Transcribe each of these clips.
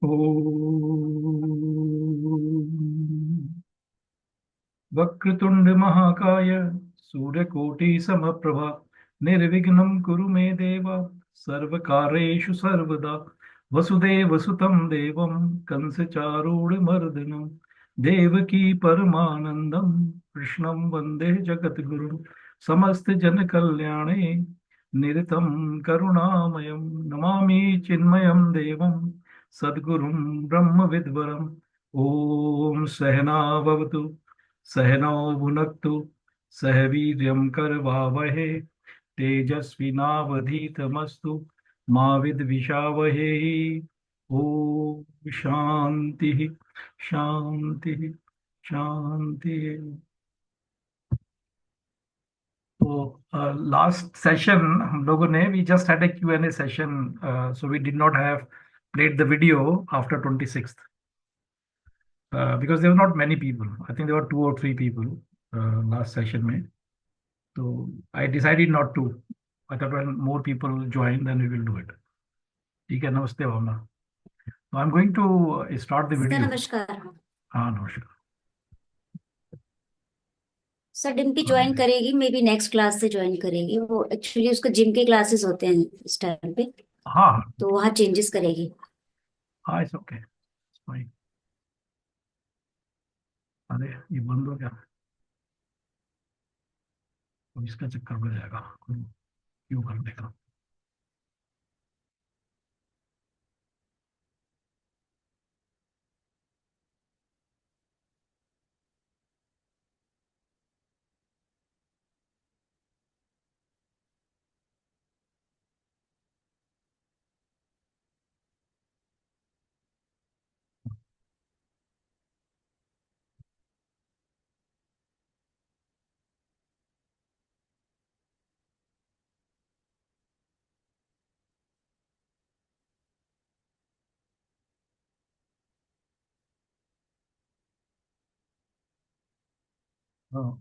ॐ वक्रतुंड महाकाय सूर्यकोटि समप्रभा निर्विघ्नं कुरु मे देव सर्वकार्येषु सर्वदा वसुदेवसुतं देवं कंसचारूढमर्दनं देवकी परमानन्दं कृष्णं वन्दे जगद्गुरुं समस्त जनकल्याणे निरतं करुणामयं नमामि चिन्मयं देवं सद्गुरुं ब्रह्मविद्वरम् ॐ सहना भवतु सहनौ भुनक्तु सह वीर्यं करवावहे तेजस्विनावधीतमस्तु मा विद्विषावहे ॐ शान्तिः शान्तिः शान्तिः। तो लास्ट सेशन हम लोगों ने we just had a Q&A session, so we did not have played the video after 26th because there were not many people. I think there were 2 or 3 people last session में. So I decided not to. I thought when more people join, then we will do it. ठीक है, नमस्ते भावना. So I'm going to start the sir video. नमस्कार। हाँ नमस्कार. Sir Dimpy join करेगी, may be next class से join करेगी। वो एक्चुअली उसका जिम के क्लासेस होते हैं इस टाइम पे, हाँ तो वहाँ चेंजेस करेगी। हाँ इट्स ओके फाइन. अरे ये बंद हो गया, तो इसका चक्कर में जाएगा, क्यों कर देगा.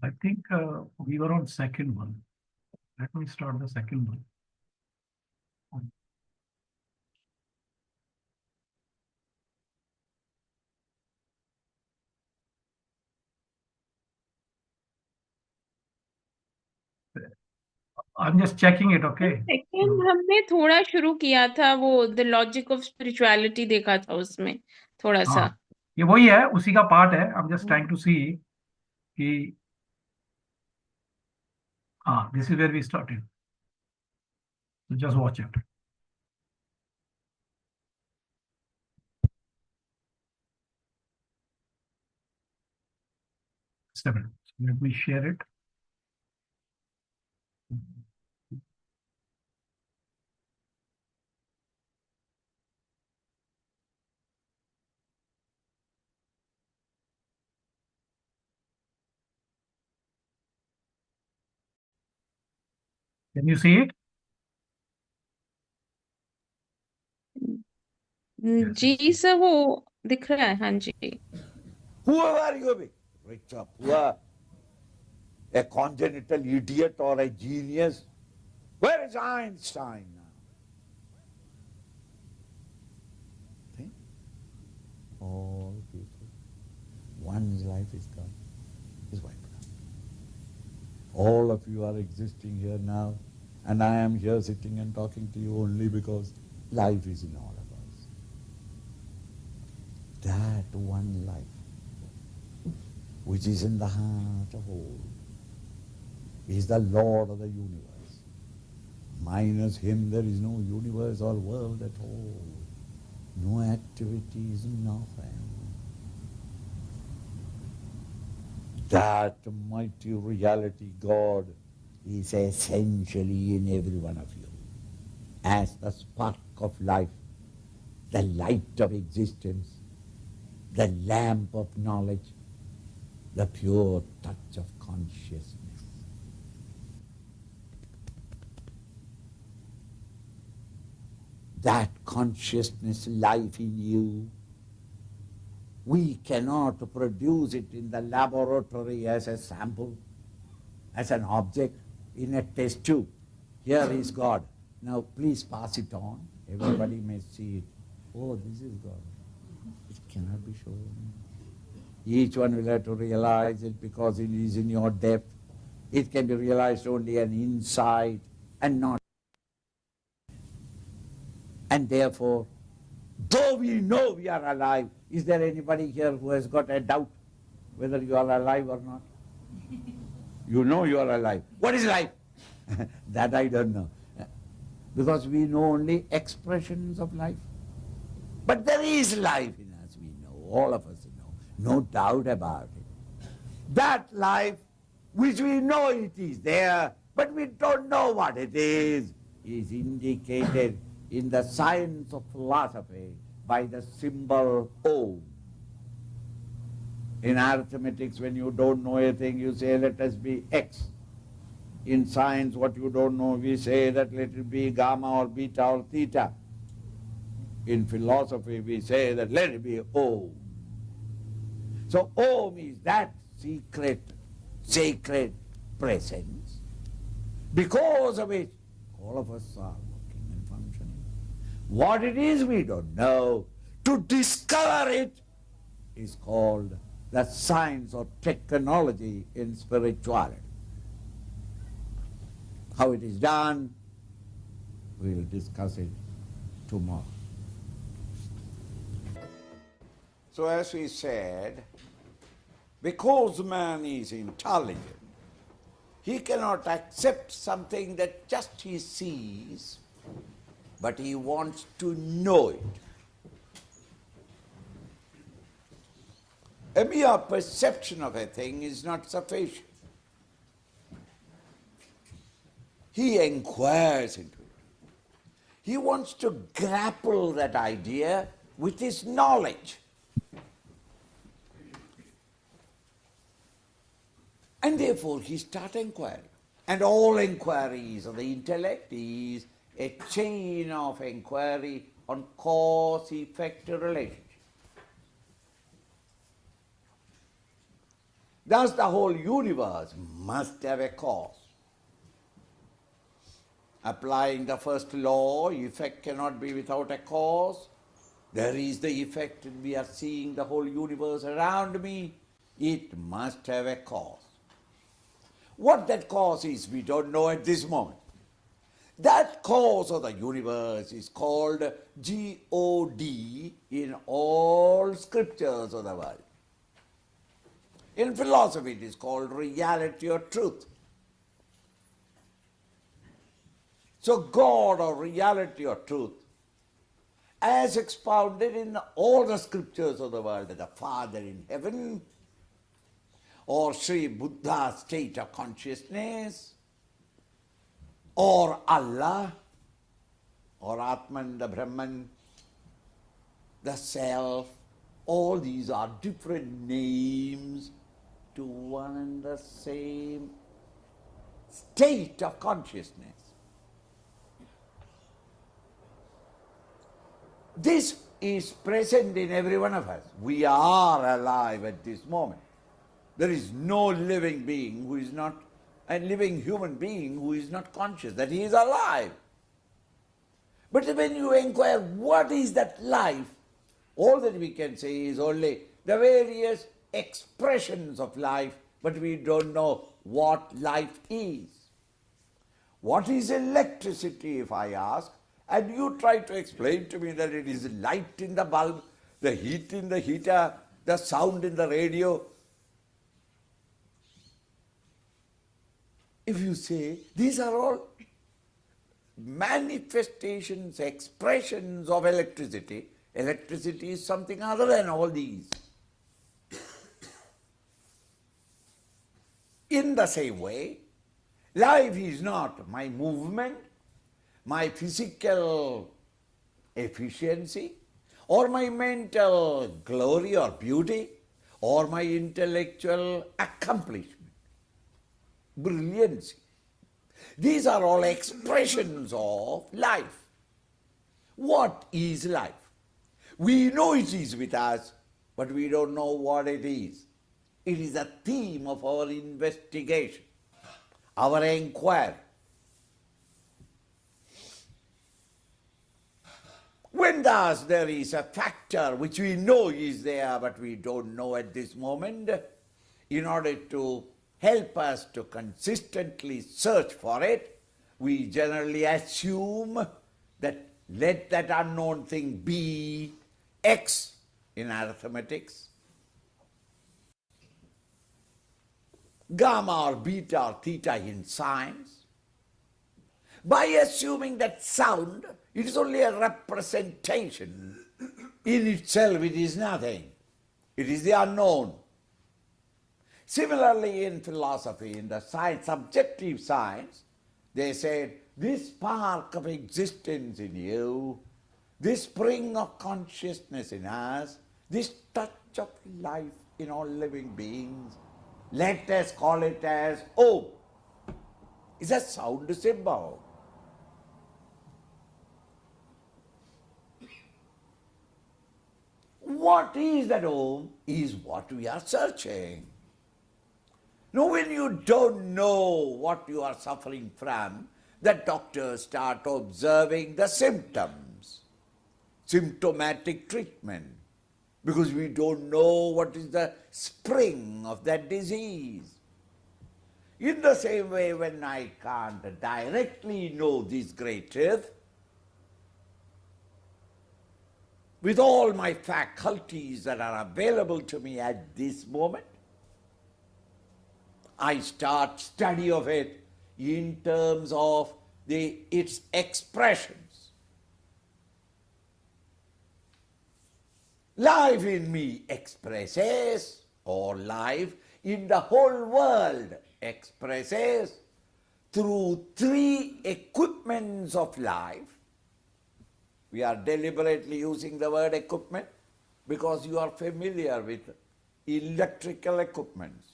I think we were on second one. Let me start the second one. I'm just checking it, okay? Second हमने थोड़ा शुरू किया था, वो द लॉजिक ऑफ स्पिरिचुअलिटी देखा था, उसमें थोड़ा सा. हाँ ये वही है, उसी का पार्ट है. I'm just trying to see कि हाँ this is where we started. So just watch it. Seven. So let me share it. Can you see it? जी सर, वो दिख रहा है. हाँ जी. Whoever you be, rich or poor, a congenital idiot or a genius, where is Einstein now? Think? All people, one's life is gone, is wiped out. All of you are existing here now, and I am here sitting and talking to you only because life is in all of us. That one life, which is in the heart of all, is the Lord of the universe. Minus him there is no universe or world at all. No activities, nothing. That mighty reality, God, is essentially in every one of you. As the spark of life, the light of existence, the lamp of knowledge, the pure touch of consciousness. That consciousness life in you, we cannot produce it in the laboratory as a sample, as an object in a test tube. Here is God. Now please pass it on. Everybody may see it. Oh, this is God. cannot be shown. Each one will have to realize it because it is in your depth. It can be realized only an insight and not. And therefore, though we know we are alive, is there anybody here who has got a doubt whether you are alive or not? You know you are alive. What is life? That I don't know. Because we know only expressions of life. But there is life in us, we know, all of us know, no doubt about it. That life, which we know it is there, but we don't know what it is indicated in the science of philosophy by the symbol O. In arithmetics, when you don't know a thing, you say, let us be X. In science, what you don't know, we say that let it be gamma or beta or theta. In philosophy, we say that let it be O. So Om is that secret, sacred presence, because of which all of us are working and functioning. What it is we don't know. To discover it is called the science or technology in spirituality. How it is done, we'll discuss it tomorrow. So as we said, because man is intelligent, he cannot accept something that just he sees, but he wants to know it. A mere perception of a thing is not sufficient. He inquires into it. He wants to grapple that idea with his knowledge. And therefore he starts inquiring. And all inquiries of the intellect is a chain of inquiry on cause-effect relationship. Thus the whole universe must have a cause. Applying the first law, effect cannot be without a cause. There is the effect, and we are seeing the whole universe around me. It must have a cause. What that cause is, we don't know at this moment. That cause of the universe is called God in all scriptures of the world. In philosophy, it is called reality or truth. So God or reality or truth, as expounded in all the scriptures of the world, the Father in heaven, or Sri Buddha's state of consciousness, or Allah, or Atman, the Brahman, the Self, all these are different names to one and the same state of consciousness. This is present in every one of us. We are alive at this moment. There is no living being who is not, a living human being who is not conscious that he is alive. But when you inquire what is that life, all that we can say is only the various expressions of life, but we don't know what life is. What is electricity, if I ask, and you try to explain to me that it is light in the bulb, the heat in the heater, the sound in the radio. If you say these are all manifestations, expressions of electricity, electricity is something other than all these. In the same way, life is not my movement, my physical efficiency, or my mental glory or beauty, or my intellectual accomplishment, brilliancy. These are all expressions of life. What is life? We know it is with us, but we don't know what it is. It is a theme of our investigation, our inquiry. When thus there is a factor which we know is there but we don't know at this moment, in order to help us to consistently search for it, we generally assume that let that unknown thing be X in arithmetics, gamma or beta or theta in science. By assuming that sound, it is only a representation. In itself, it is nothing. It is the unknown. Similarly, in philosophy, in the science, subjective science, they said, this spark of existence in you, this spring of consciousness in us, this touch of life in all living beings, let us call it as Om. It's a sound symbol. What is that Om is what we are searching. Now, when you don't know what you are suffering from, the doctors start observing the symptoms, symptomatic treatment, because we don't know what is the spring of that disease. In the same way, when I can't directly know this great truth, with all my faculties that are available to me at this moment, I start study of it in terms of its expressions. Life in me expresses, or life in the whole world expresses, through three equipments of life. We are deliberately using the word equipment because you are familiar with electrical equipments,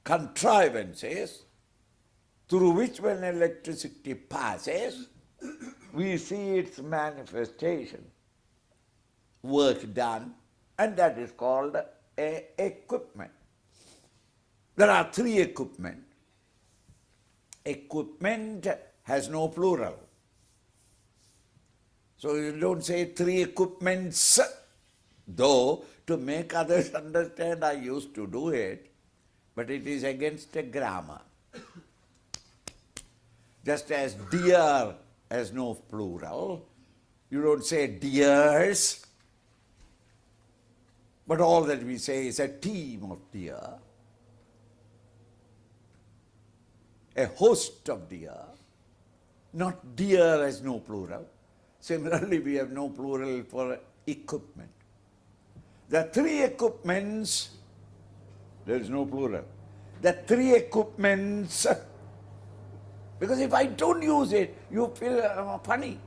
contrivances through which when electricity passes, we see its manifestation, work done, and that is called equipment. There are three equipment. Equipment has no plural. So you don't say three equipments, though to make others understand I used to do it, but it is against a grammar. Just as deer has no plural, you don't say deers, but all that we say is a team of deer, a host of deer, not deer has no plural. Similarly, we have no plural for equipment. The three equipments, there is no plural. The three equipments, because if I don't use it, you feel funny.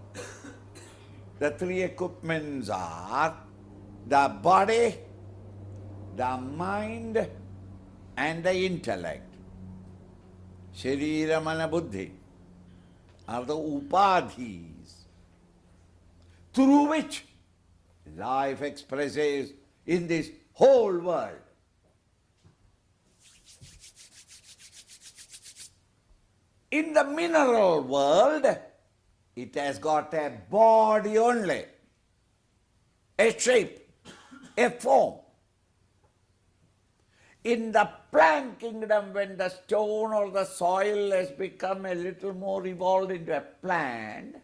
The three equipments are the body, the mind, and the intellect. Sharira, mana, buddhi are the upadhis through which life expresses in this whole world. In the mineral world, it has got a body only, a shape, a form. In the plant kingdom, when the stone or the soil has become a little more evolved into a plant,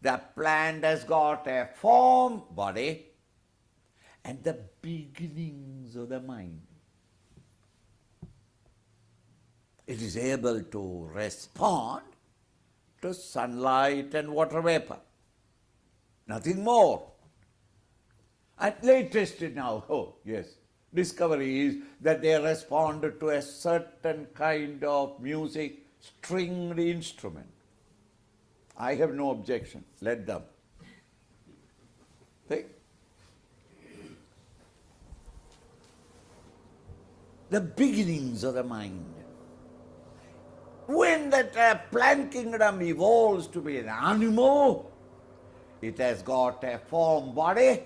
the plant has got a form, body, and the beginnings of the mind. It is able to respond to sunlight and water vapor. Nothing more. And latest now, discovery is that they respond to a certain kind of music, stringed instrument. I have no objection. Let them. See? The beginnings of the mind. When that plant kingdom evolves to be an animal, it has got a form body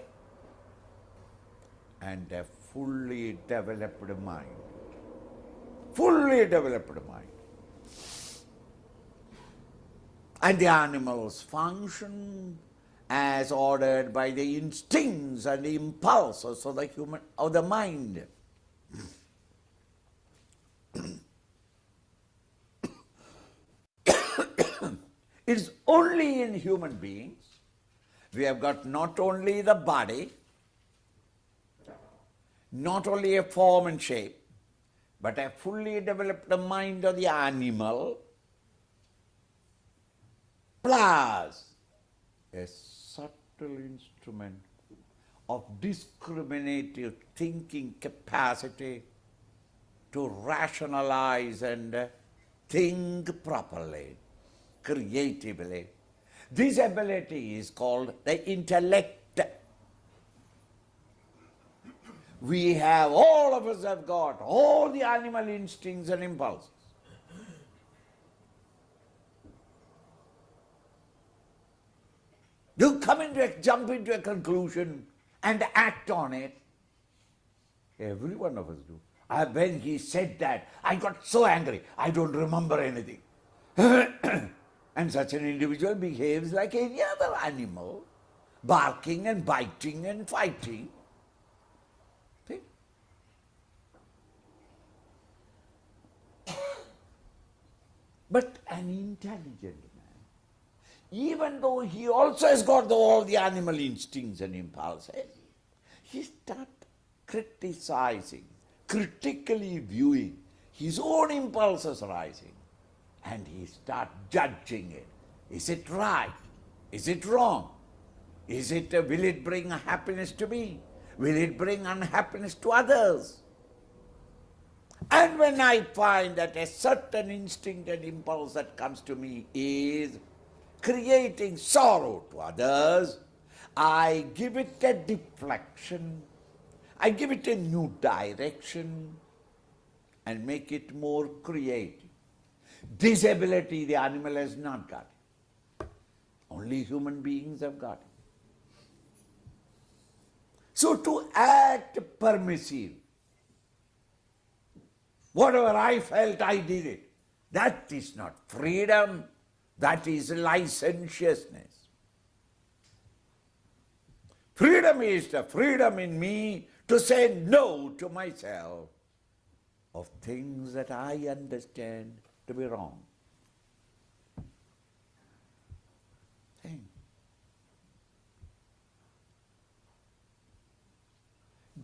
and a fully developed mind. Fully developed mind. And the animals function as ordered by the instincts and the impulses of the human, of the mind. It's only in human beings we have got not only the body, not only a form and shape, but a fully developed mind of the animal, plus a subtle instrument of discriminative thinking capacity to rationalize and think properly, creatively. This ability is called the intellect. We have, all of us have got all the animal instincts and impulses. You jump into a conclusion and act on it. Every one of us do. When he said that, I got so angry, I don't remember anything. And such an individual behaves like any other animal, barking and biting and fighting. See? But an intelligent man, even though he also has got all the animal instincts and impulses, he starts criticizing, critically viewing his own impulses rising, and he starts judging it. Is it right? Is it wrong? Will it bring happiness to me? Will it bring unhappiness to others? And when I find that a certain instinct and impulse that comes to me is creating sorrow to others, I give it a deflection, I give it a new direction and make it more creative. This ability the animal has not got. Only human beings have got it. So to act permissive, whatever I felt, I did it. That is not freedom, that is licentiousness. Freedom is the freedom in me to say no to myself of things that I understand to be wrong. Think.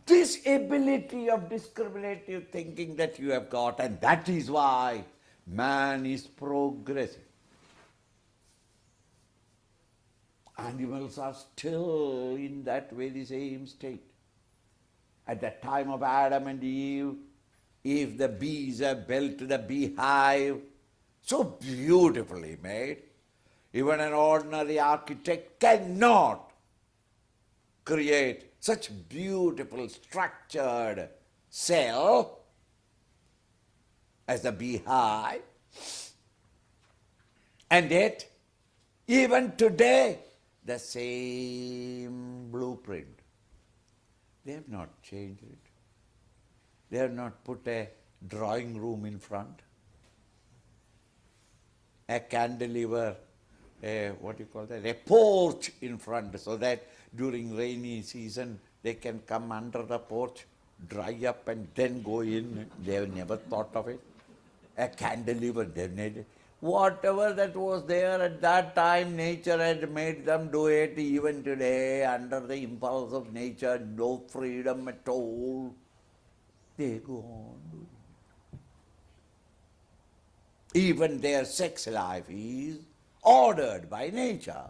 This ability of discriminative thinking that you have got, and that is why man is progressing. Animals are still in that very same state. At the time of Adam and Eve, if the bees have built the beehive, so beautifully made, even an ordinary architect cannot create such beautiful structured cell as the beehive. And yet, even today, the same blueprint. They have not changed it. They have not put a drawing room in front, a cantilever, a porch in front, so that during rainy season they can come under the porch, dry up and then go in. They have never thought of it. A cantilever, they needed. Whatever that was there at that time, nature had made them do it. Even today, under the impulse of nature, no freedom at all, they go on doing it. Even their sex life is ordered by nature.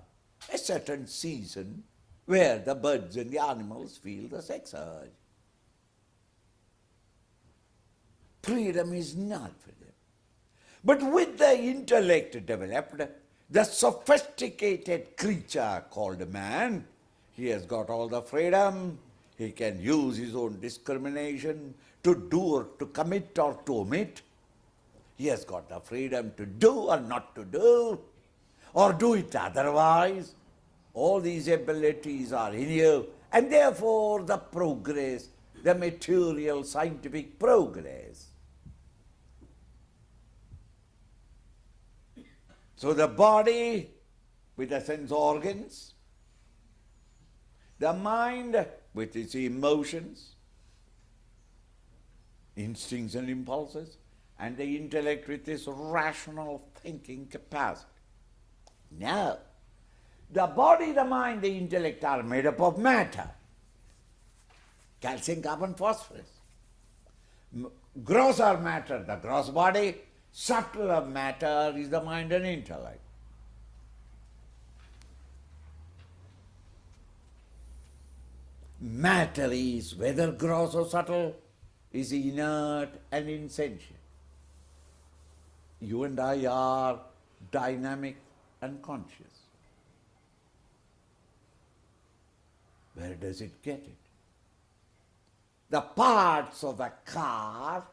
A certain season where the birds and the animals feel the sex urge. Freedom is not for them. But with the intellect developed, the sophisticated creature called man, he has got all the freedom. He can use his own discrimination to do or to commit or to omit. He has got the freedom to do or not to do, or do it otherwise. All these abilities are in you, and therefore the progress, the material scientific progress, So the body with the sense organs, the mind with its emotions, instincts and impulses, and the intellect with its rational thinking capacity. Now, the body, the mind, the intellect are made up of matter. Calcium, carbon, phosphorus. Grosser matter, the gross body. Subtler matter is the mind and intellect. Matter is, whether gross or subtle, is inert and insentient. You and I are dynamic and conscious. Where does it get it? The parts of a car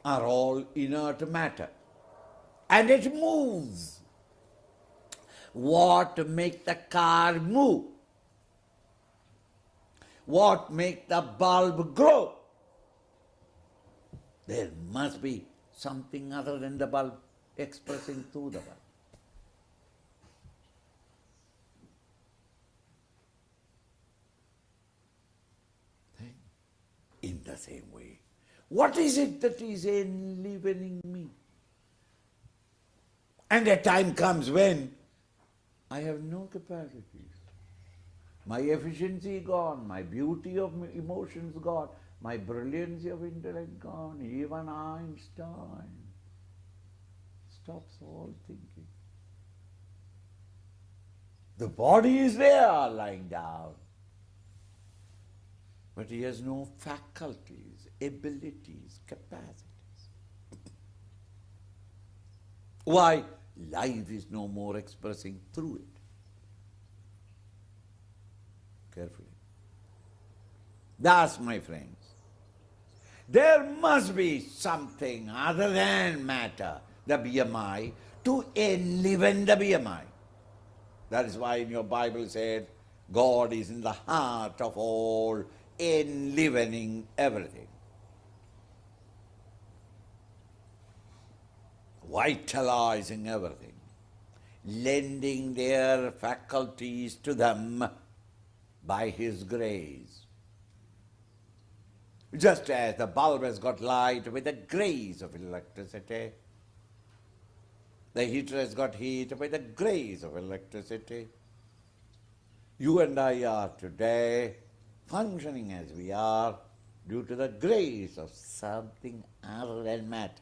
are all inert matter, and it moves. What makes the car move? What makes the bulb glow? There must be something other than the bulb expressing through the bulb. In the same way, what is it that is enlivening me? And a time comes when I have no capacities. My efficiency gone, my beauty of emotions gone, my brilliancy of intellect gone. Even Einstein stops all thinking. The body is there lying down, but he has no faculties, abilities, capacities. Why? Life is no more expressing through it. Carefully. Thus, my friends, there must be something other than matter, the BMI, to enliven the BMI. That is why in your Bible said, God is in the heart of all, enlivening everything. Vitalizing everything, lending their faculties to them by His grace. Just as the bulb has got light with the grace of electricity, the heater has got heat by the grace of electricity. You and I are today functioning as we are due to the grace of something other than matter.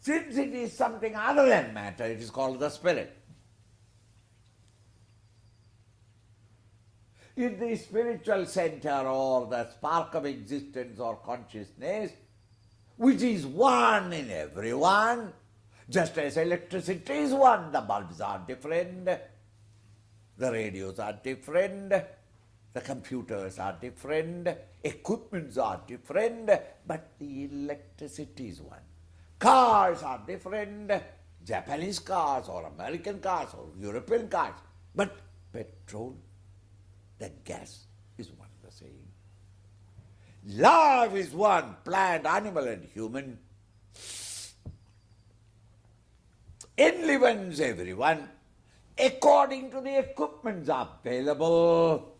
Since it is something other than matter, it is called the spirit. In the spiritual center or the spark of existence or consciousness, which is one in everyone, just as electricity is one, the bulbs are different, the radios are different, the computers are different, equipments are different, but the electricity is one. Cars are different, Japanese cars or American cars or European cars, but petrol, the gas is one and the same. Life is one, plant, animal and human. Enlivens everyone according to the equipments available.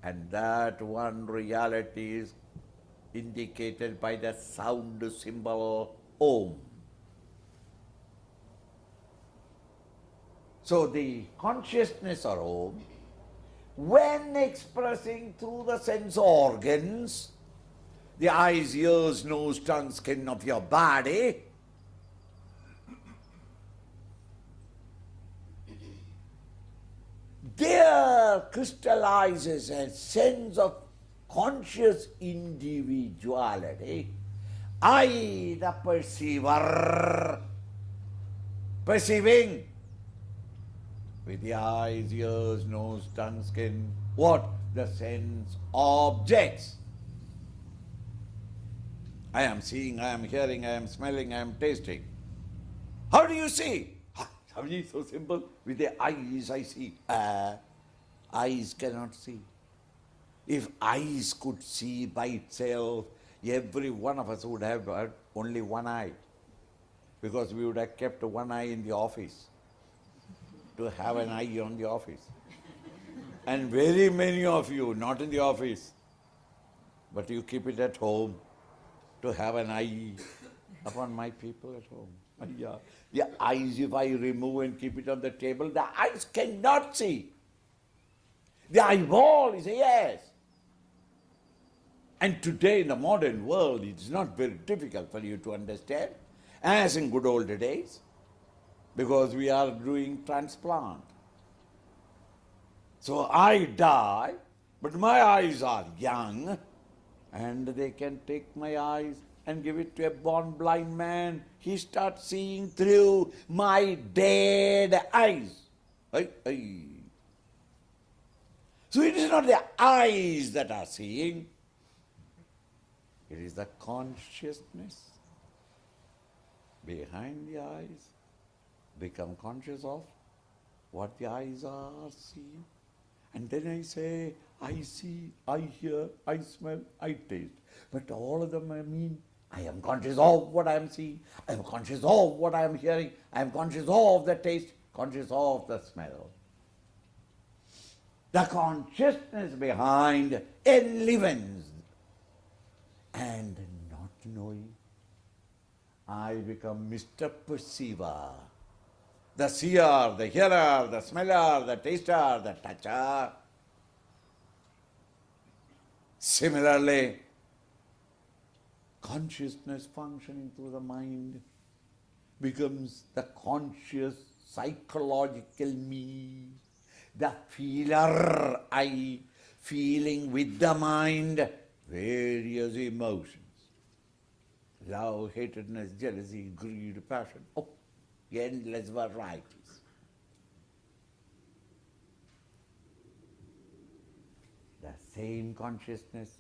And that one reality is indicated by the sound symbol Om. So the consciousness or Om, when expressing through the sense organs, the eyes, ears, nose, tongue, skin of your body, there crystallizes a sense of conscious individuality. I, the perceiver, perceiving with the eyes, ears, nose, tongue, skin, what? The sense objects. I am seeing, I am hearing, I am smelling, I am tasting. How do you see? It's so simple. With the eyes I see. Eyes cannot see. If eyes could see by itself, every one of us would have only one eye, because we would have kept one eye in the office, to have an eye on the office. And very many of you, not in the office, but you keep it at home, to have an eye upon my people at home. Yeah. The eyes, if I remove and keep it on the table, the eyes cannot see. The eyeball is a yes. And today in the modern world, it's not very difficult for you to understand, as in good old days, because we are doing transplant. So I die, but my eyes are young, and they can take my eyes and give it to a born blind man. He starts seeing through my dead eyes. Ay, ay. So it is not the eyes that are seeing, it is the consciousness behind the eyes. Become conscious of what the eyes are seeing. And then I say, I see, I hear, I smell, I taste. But all of them, I mean, I am conscious of what I am seeing, I am conscious of what I am hearing, I am conscious of the taste, conscious of the smell. The consciousness behind enlivens, and not knowing, I become Mr. Perceiver. The seer, the hearer, the smeller, the taster, the toucher. Similarly, consciousness functioning through the mind becomes the conscious psychological me, the feeler I, feeling with the mind various emotions. Love, hatredness, jealousy, greed, passion. Oh, endless varieties. The same consciousness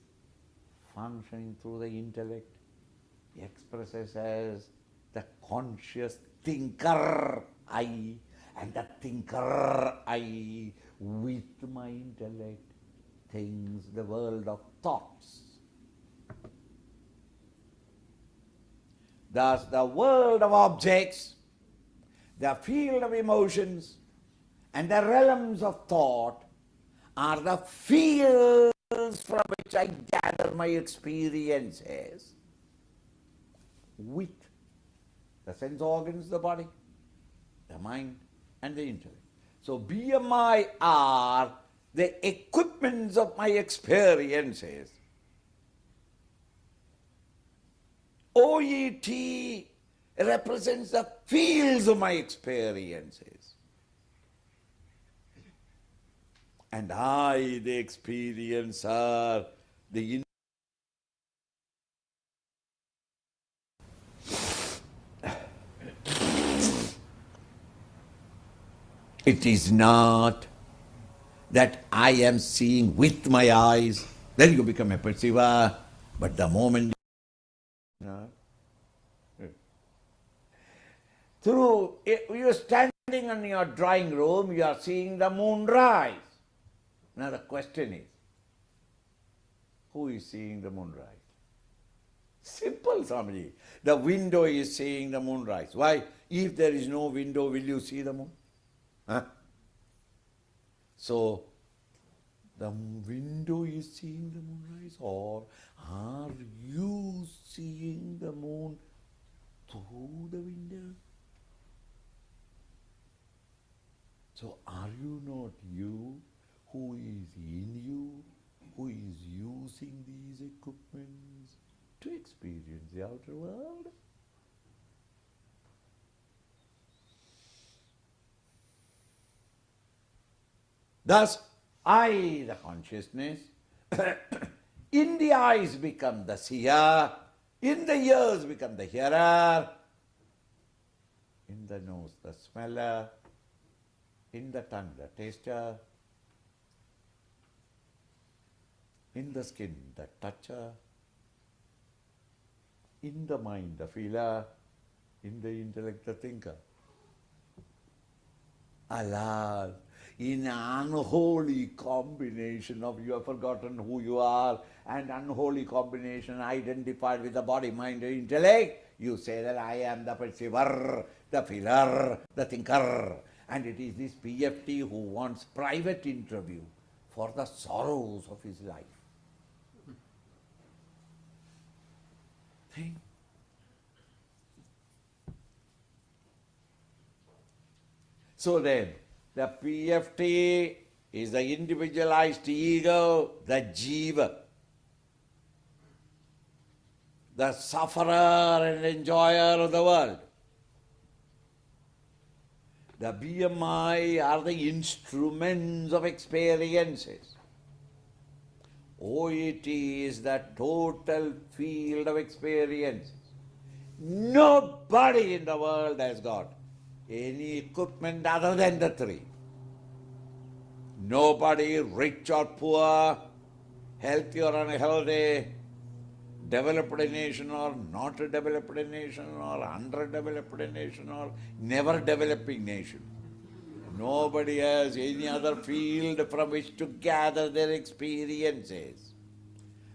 functioning through the intellect expresses as the conscious thinker I, and the thinker I with my intellect thinks the world of thoughts. Thus the world of objects, the field of emotions, and the realms of thought are the fields from which I gather my experiences with the sense organs, the body, the mind, and the intellect. So BMI are the equipments of my experiences. OET represents the fields of my experiences. And I, the experiencer, the it is not that I am seeing with my eyes, then you become a perceiver, but the moment through you are standing in your drawing room, you are seeing the moon rise. Now the question is, who is seeing the moon rise? Simple, Swamiji. The window is seeing the moon rise. Why? If there is no window, will you see the moon? Huh? So, the window is seeing the moon rise, or are you seeing the moon through the window? So, are you not you who is in you, who is using these equipments to experience the outer world? Thus, I, the consciousness, in the eyes become the seer, in the ears become the hearer, in the nose the smeller, in the tongue the taster, in the skin the toucher, in the mind the feeler, in the intellect the thinker. Alas, in an unholy combination of you have forgotten who you are and unholy combination identified with the body, mind, and intellect. You say that I am the perceiver, the feeler, the thinker. And it is this PFT who wants private interview for the sorrows of his life. Think. So then, the PFT is the individualized ego, the jiva, the sufferer and enjoyer of the world. The BMI are the instruments of experiences. OET is the total field of experiences. Nobody in the world has got any equipment other than the three. Nobody, rich or poor, healthy or unhealthy, developed nation or not developed nation, or underdeveloped nation, or never developing nation. Nobody has any other field from which to gather their experiences.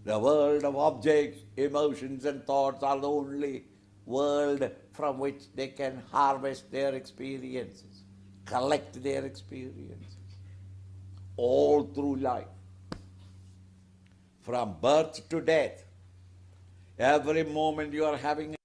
The world of objects, emotions and thoughts are the only world from which they can harvest their experiences, collect their experiences, all through life. From birth to death, every moment you are having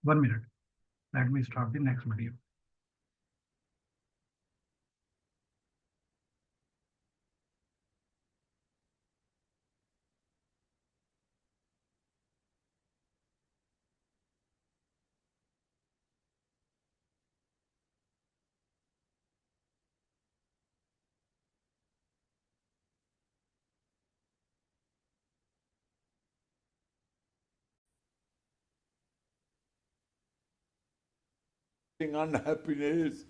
One minute. Let me start the next video. unhappiness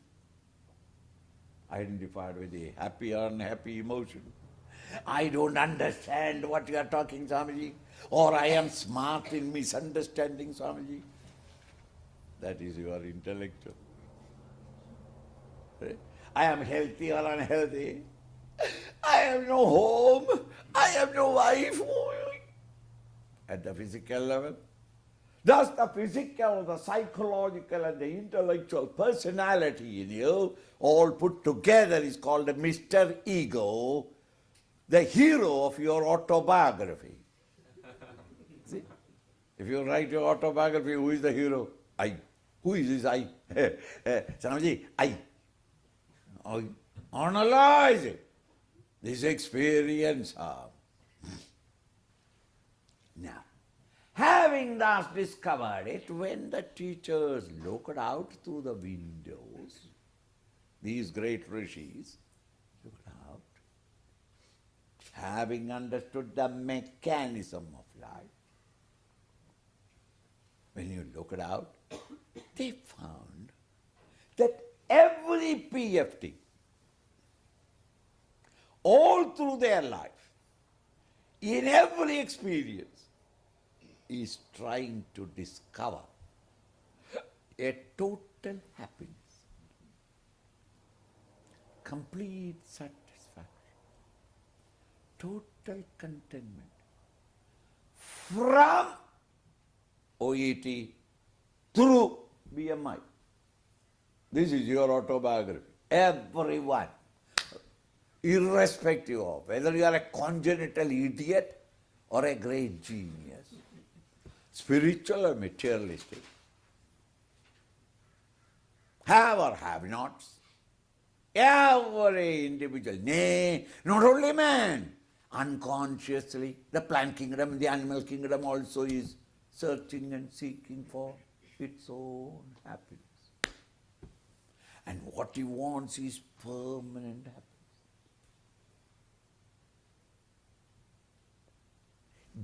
identified with a happy or unhappy emotion. I don't understand what you are talking, Swamiji, or I am smart in misunderstanding, Swamiji. That is your intellectual. I am healthy or unhealthy. I have no home. I have no wife. At the physical level. Thus the physical, the psychological and the intellectual personality in you all put together is called a Mr. Ego, the hero of your autobiography. See? If you write your autobiography, who is the hero? I. Who is this I? Swamiji, I. Analyze it. This experience of. Now, having thus discovered it, when the teachers looked out through the windows, these great rishis looked out, having understood the mechanism of life, when you looked out, they found that every PFT, all through their life, in every experience, is trying to discover a total happiness, complete satisfaction, total contentment from OET through BMI. This is your autobiography. Everyone, irrespective of whether you are a congenital idiot or a great genius, spiritual or materialistic, have or have nots, every individual, nay, not only man, unconsciously, the plant kingdom, the animal kingdom also is searching and seeking for its own happiness. And what he wants is permanent happiness.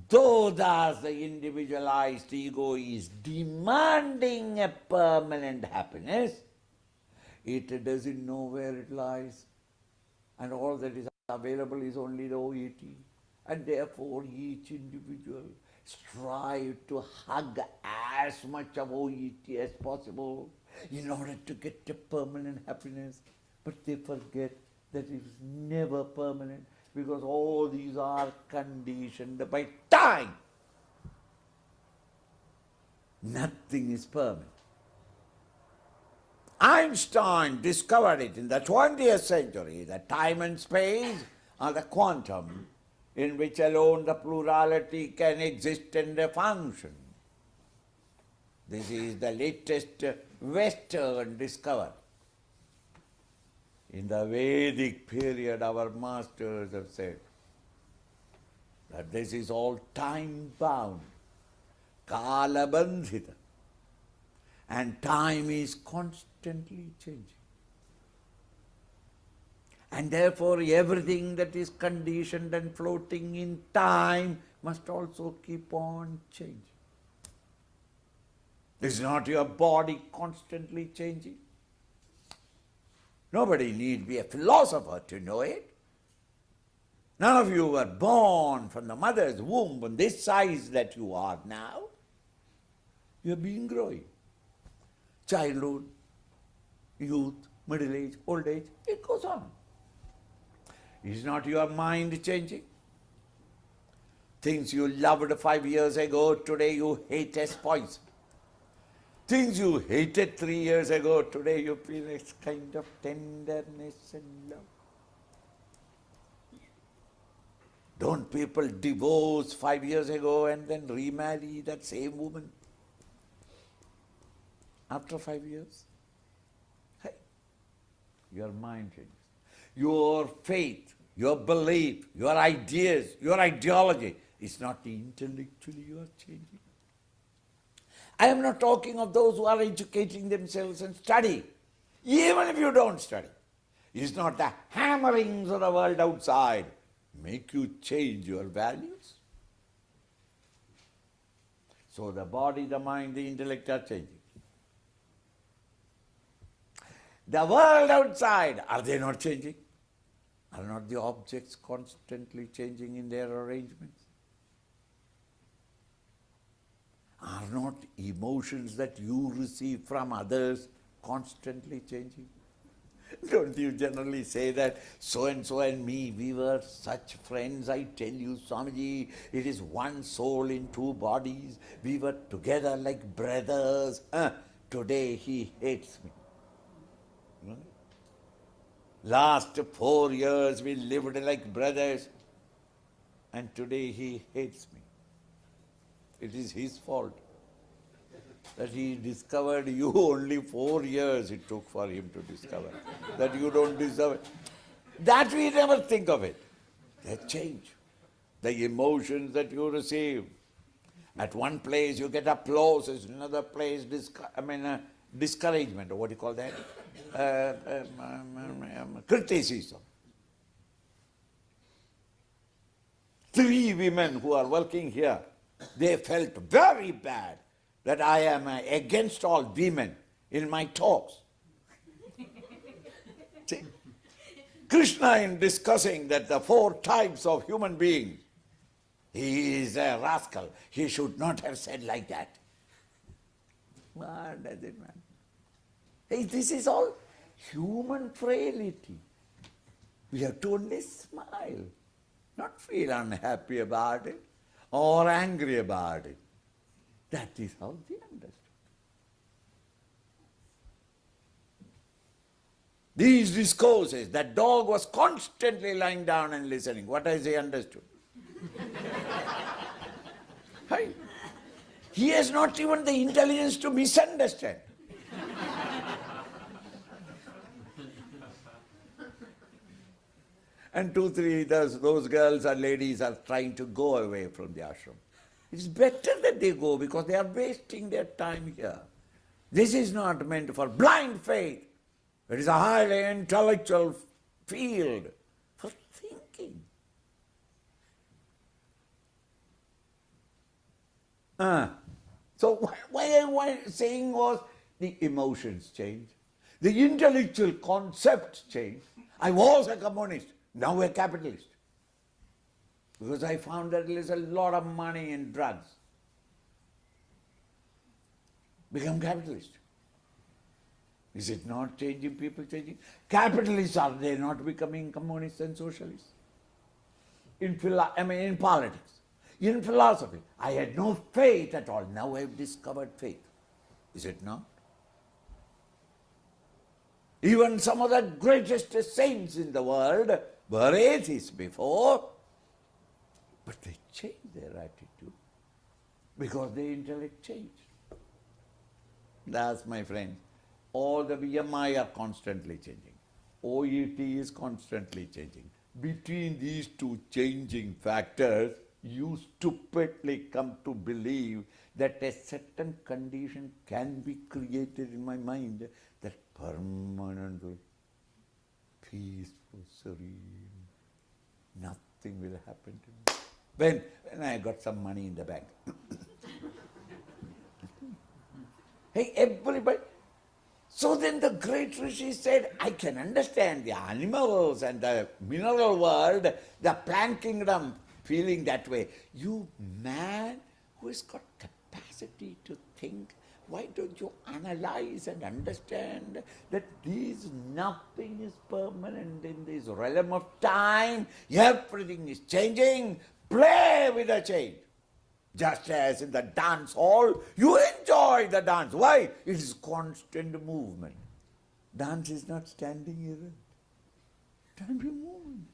Though thus the individualized ego is demanding a permanent happiness, it doesn't know where it lies, and all that is available is only the OET. And therefore each individual strive to hug as much of OET as possible in order to get a permanent happiness. But they forget that it is never permanent, because all these are conditioned by time. Nothing is permanent. Einstein discovered it in the 20th century, that time and space are the quantum in which alone the plurality can exist and function. This is the latest Western discovery. In the Vedic period, our masters have said that this is all time-bound, kala-bandhita, and time is constantly changing. And therefore everything that is conditioned and floating in time must also keep on changing. Is not your body constantly changing? Nobody need be a philosopher to know it. None of you were born from the mother's womb on this size that you are now. You have been growing. Childhood, youth, middle age, old age, it goes on. Is not your mind changing? Things you loved 5 years ago, today you hate as poison. Things you hated 3 years ago, today you feel a kind of tenderness and love. Don't people divorce 5 years ago and then remarry that same woman after 5 years? Hey, your mind changes. Your faith, your belief, your ideas, your ideology is not intellectually you are changing. I am not talking of those who are educating themselves and studying. Even if you don't study, it's not the hammerings of the world outside make you change your values. So the body, the mind, the intellect are changing. The world outside, are they not changing? Are not the objects constantly changing in their arrangements? Are not emotions that you receive from others constantly changing? Don't you generally say that so-and-so and me, we were such friends? I tell you, Swamiji, it is one soul in two bodies. We were together like brothers. Today he hates me. Last 4 years we lived like brothers, and today he hates me. It is his fault that he discovered you only 4 years it took for him to discover that you don't deserve it. That we never think of it. They change. The emotions that you receive. At one place you get applause, at another place discouragement, or what do you call that? Criticism. 3 women who are working here, they felt very bad that I am against all women in my talks. See, Krishna, in discussing that the 4 types of human beings, he is a rascal. He should not have said like that. What does it matter? Hey, this is all human frailty. We have to only smile, not feel unhappy about it or angry about it. That is how they understood. These discourses, that dog was constantly lying down and listening. What has he understood? Hey, he has not even the intelligence to misunderstand. And 2, 3, those girls and ladies are trying to go away from the ashram. It's better that they go because they are wasting their time here. This is not meant for blind faith. It is a highly intellectual field for thinking. So why I was saying was the emotions change, the intellectual concepts change. I was a communist, now a capitalist. Because I found that there is a lot of money in drugs. Become capitalist. Is it not changing, people changing? Capitalists, are they not becoming communists and socialists? In politics, in philosophy, I had no faith at all. Now I have discovered faith. Is it not? Even some of the greatest saints in the world were atheists before, but they changed their attitude because their intellect changed. That's, my friends, all the BMI are constantly changing. OET is constantly changing. Between these two changing factors, you stupidly come to believe that a certain condition can be created in my mind that permanently peaceful, serene, nothing will happen to me. When I got some money in the bank. Hey, everybody. So then the great Rishi said, I can understand the animals and the mineral world, the plant kingdom feeling that way. You man who has got capacity to think, why don't you analyze and understand that nothing is permanent in this realm of time, everything is changing, play with the change. Just as in the dance hall, you enjoy the dance. Why? It is constant movement. Dance is not standing here. Time be moving.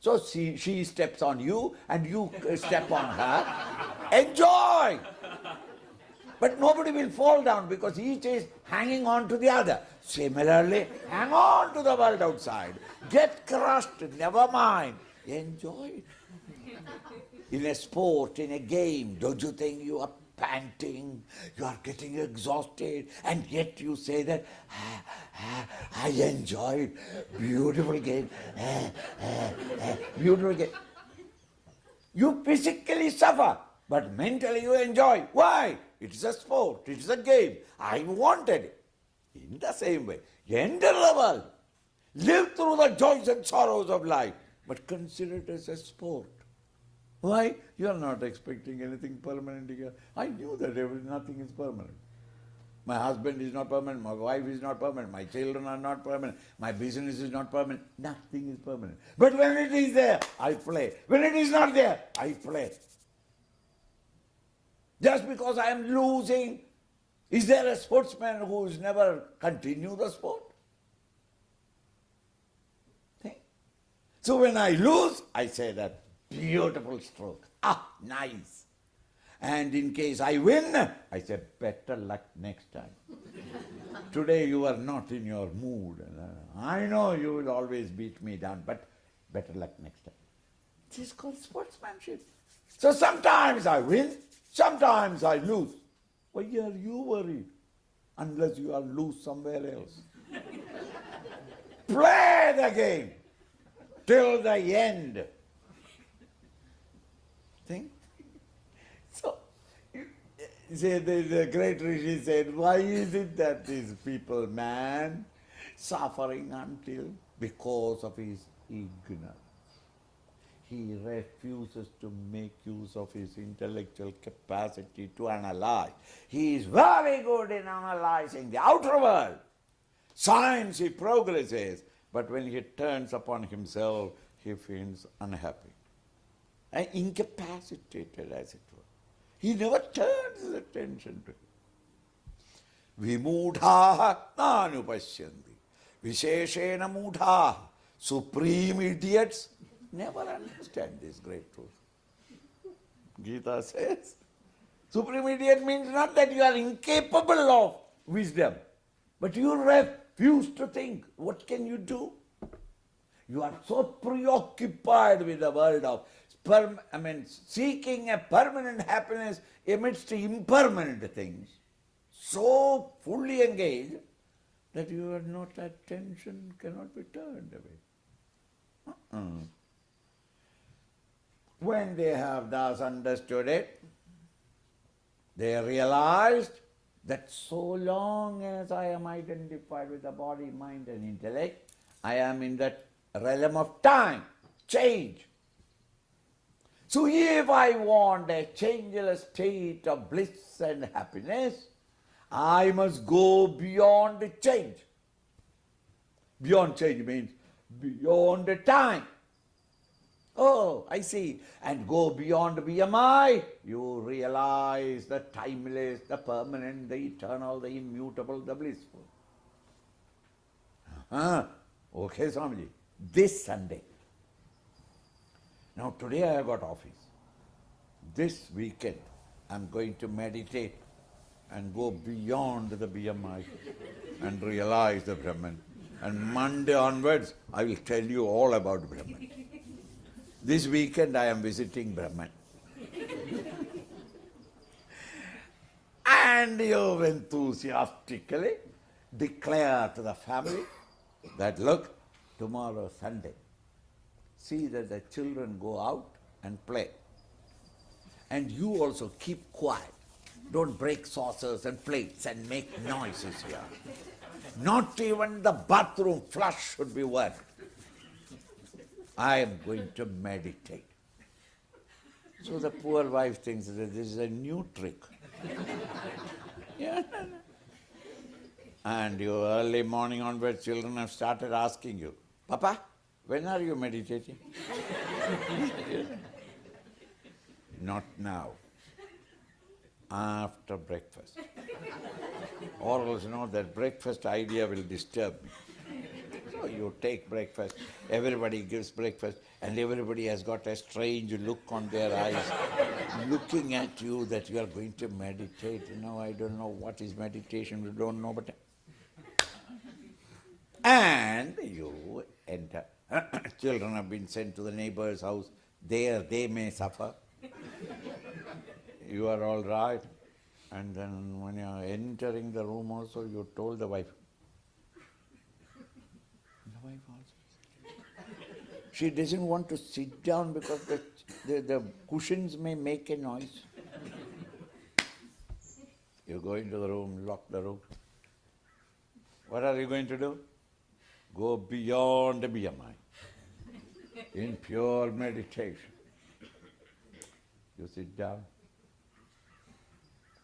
So she steps on you and you step on her. Enjoy! But nobody will fall down because each is hanging on to the other. Similarly, hang on to the world outside. Get crushed, never mind. Enjoy it. In a sport, in a game, don't you think you are panting, you are getting exhausted, and yet you say that, I enjoy it, beautiful game, beautiful game. You physically suffer, but mentally you enjoy. Why? It is a sport, it is a game. I wanted it. In the same way, enter the world, live through the joys and sorrows of life, but consider it as a sport. Why? You are not expecting anything permanent here. I knew that nothing is permanent. My husband is not permanent, my wife is not permanent, my children are not permanent, my business is not permanent. Nothing is permanent. But when it is there, I play. When it is not there, I play. Just because I am losing, is there a sportsman who has never continued the sport? See? So when I lose, I say that. Beautiful stroke. Ah, nice. And in case I win, I say, better luck next time. Today you are not in your mood. I know you will always beat me down, but better luck next time. This is called sportsmanship. So sometimes I win, sometimes I lose. Why are you worried? Unless you are lose somewhere else. Play the game till the end. Think? So, the great Rishi said, why is it that these people, man, suffering until because of his ignorance? He refuses to make use of his intellectual capacity to analyze. He is very good in analyzing the outer world. Science, he progresses, but when he turns upon himself, he feels unhappy. And incapacitated, as it were. He never turns his attention to it. Vimudhaha nanupashyanti. Visheshena mudhaha. Supreme idiots never understand this great truth. Gita says, supreme idiot means not that you are incapable of wisdom, but you refuse to think. What can you do? You are so preoccupied with the world of seeking a permanent happiness amidst impermanent things, so fully engaged that your attention cannot be turned away. When they have thus understood it, They realized that so long as I am identified with the body, mind and intellect, I am in that realm of time, change. So if I want a changeless state of bliss and happiness, I must go beyond the change. Beyond change means beyond the time. Oh, I see. And go beyond BMI, you realize the timeless, the permanent, the eternal, the immutable, the blissful. Okay, Swamiji. This Sunday. Now today I have got office. This weekend I'm going to meditate and go beyond the BMI and realize the Brahman. And Monday onwards I will tell you all about Brahman. This weekend I am visiting Brahman. And you enthusiastically declare to the family that, look, tomorrow Sunday, see that the children go out and play. And you also keep quiet. Don't break saucers and plates and make noises here. Not even the bathroom flush should be worked. I am going to meditate. So the poor wife thinks that this is a new trick. Yeah. And your early morning onwards, children have started asking you, Papa, when are you meditating? Not now. After breakfast. Or else you know that breakfast idea will disturb me. So you take breakfast, everybody gives breakfast, and everybody has got a strange look on their eyes, looking at you that you are going to meditate. You know, I don't know what is meditation, you don't know, but... And you enter. Children have been sent to the neighbor's house. There they may suffer. You are all right. And then when you are entering the room also, you told the wife. The wife also. She doesn't want to sit down because the cushions may make a noise. You go into the room, lock the room. What are you going to do? Go beyond the BMI in pure meditation. You sit down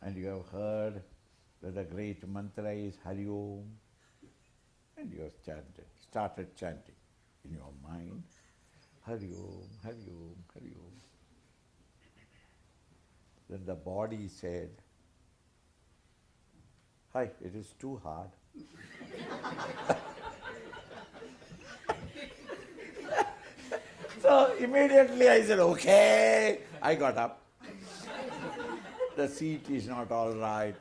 and you have heard that the great mantra is Hari Om, and you have started chanting in your mind, Hari Om, Hari Om, Hari Om. Then the body said, hi, it is too hard. So immediately I said, okay, I got up. The seat is not all right,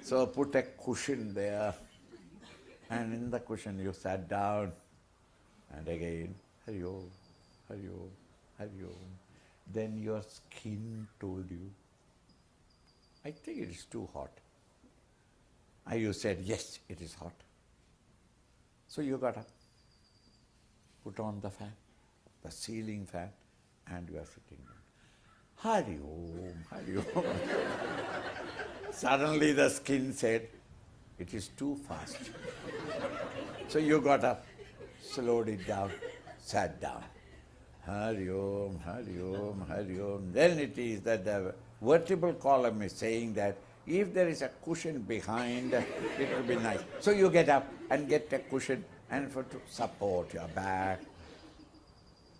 so put a cushion there, and in the cushion you sat down, and again, Hari Om, Hari Om, Hari Om. Then your skin told you, I think it is too hot. And you said, yes, it is hot. So you got up, put on the fan, the ceiling fan, and you are sitting down. Hari Om, Hari Om. Suddenly the skin said, it is too fast. So you got up, slowed it down, sat down. Hari Om, Hari Om, Hari Om. Then it is that the vertebral column is saying that if there is a cushion behind, it will be nice. So you get up and get a cushion and to support your back.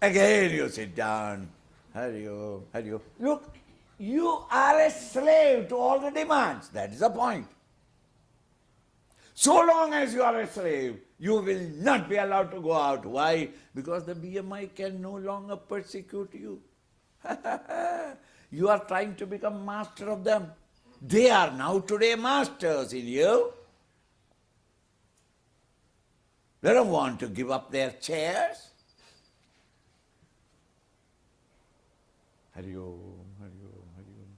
Again you sit down. Hari Om, Hari Om. Look, you are a slave to all the demands. That is the point. So long as you are a slave, you will not be allowed to go out. Why? Because the BMI can no longer persecute you. You are trying to become master of them. They are now today masters in you. They don't want to give up their chairs. Hari Om, Hari Om, Hari Om.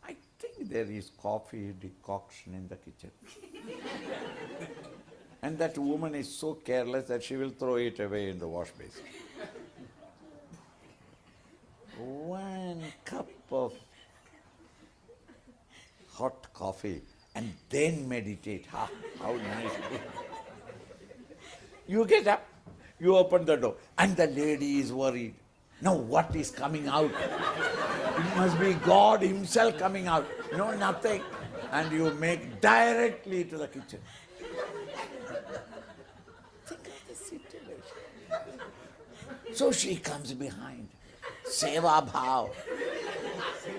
I think there is coffee decoction in the kitchen. And that woman is so careless that she will throw it away in the wash basin. 1 cup of hot coffee and then meditate. Ha, how nice. You get up, you open the door, and the lady is worried. Now what is coming out? It must be God himself coming out. No, nothing. And you make directly to the kitchen. Think of the situation. So she comes behind. Seva bhav.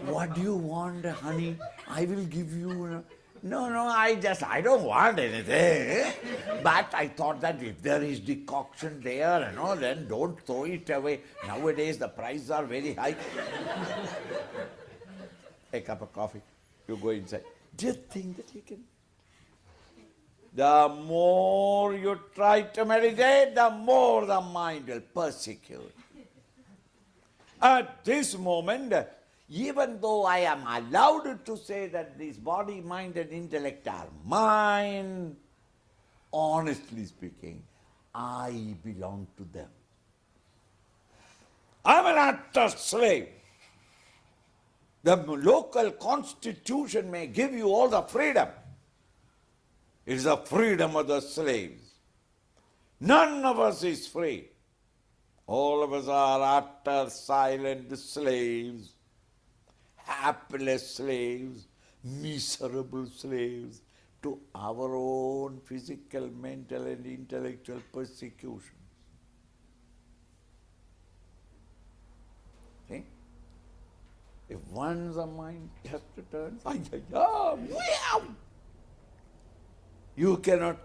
What do you want, honey? I will give you. No, I don't want anything. But I thought that if there is decoction there, then don't throw it away. Nowadays the prices are very high. A cup of coffee, you go inside. Do you think that you can? The more you try to meditate, the more the mind will persecute. At this moment, even though I am allowed to say that this body, mind and intellect are mine, honestly speaking, I belong to them. I am an utter slave. The local constitution may give you all the freedom. It is the freedom of the slaves. None of us is free. All of us are utter silent slaves, hapless slaves, miserable slaves to our own physical, mental and intellectual persecutions. See? If once the mind has to turn, you cannot,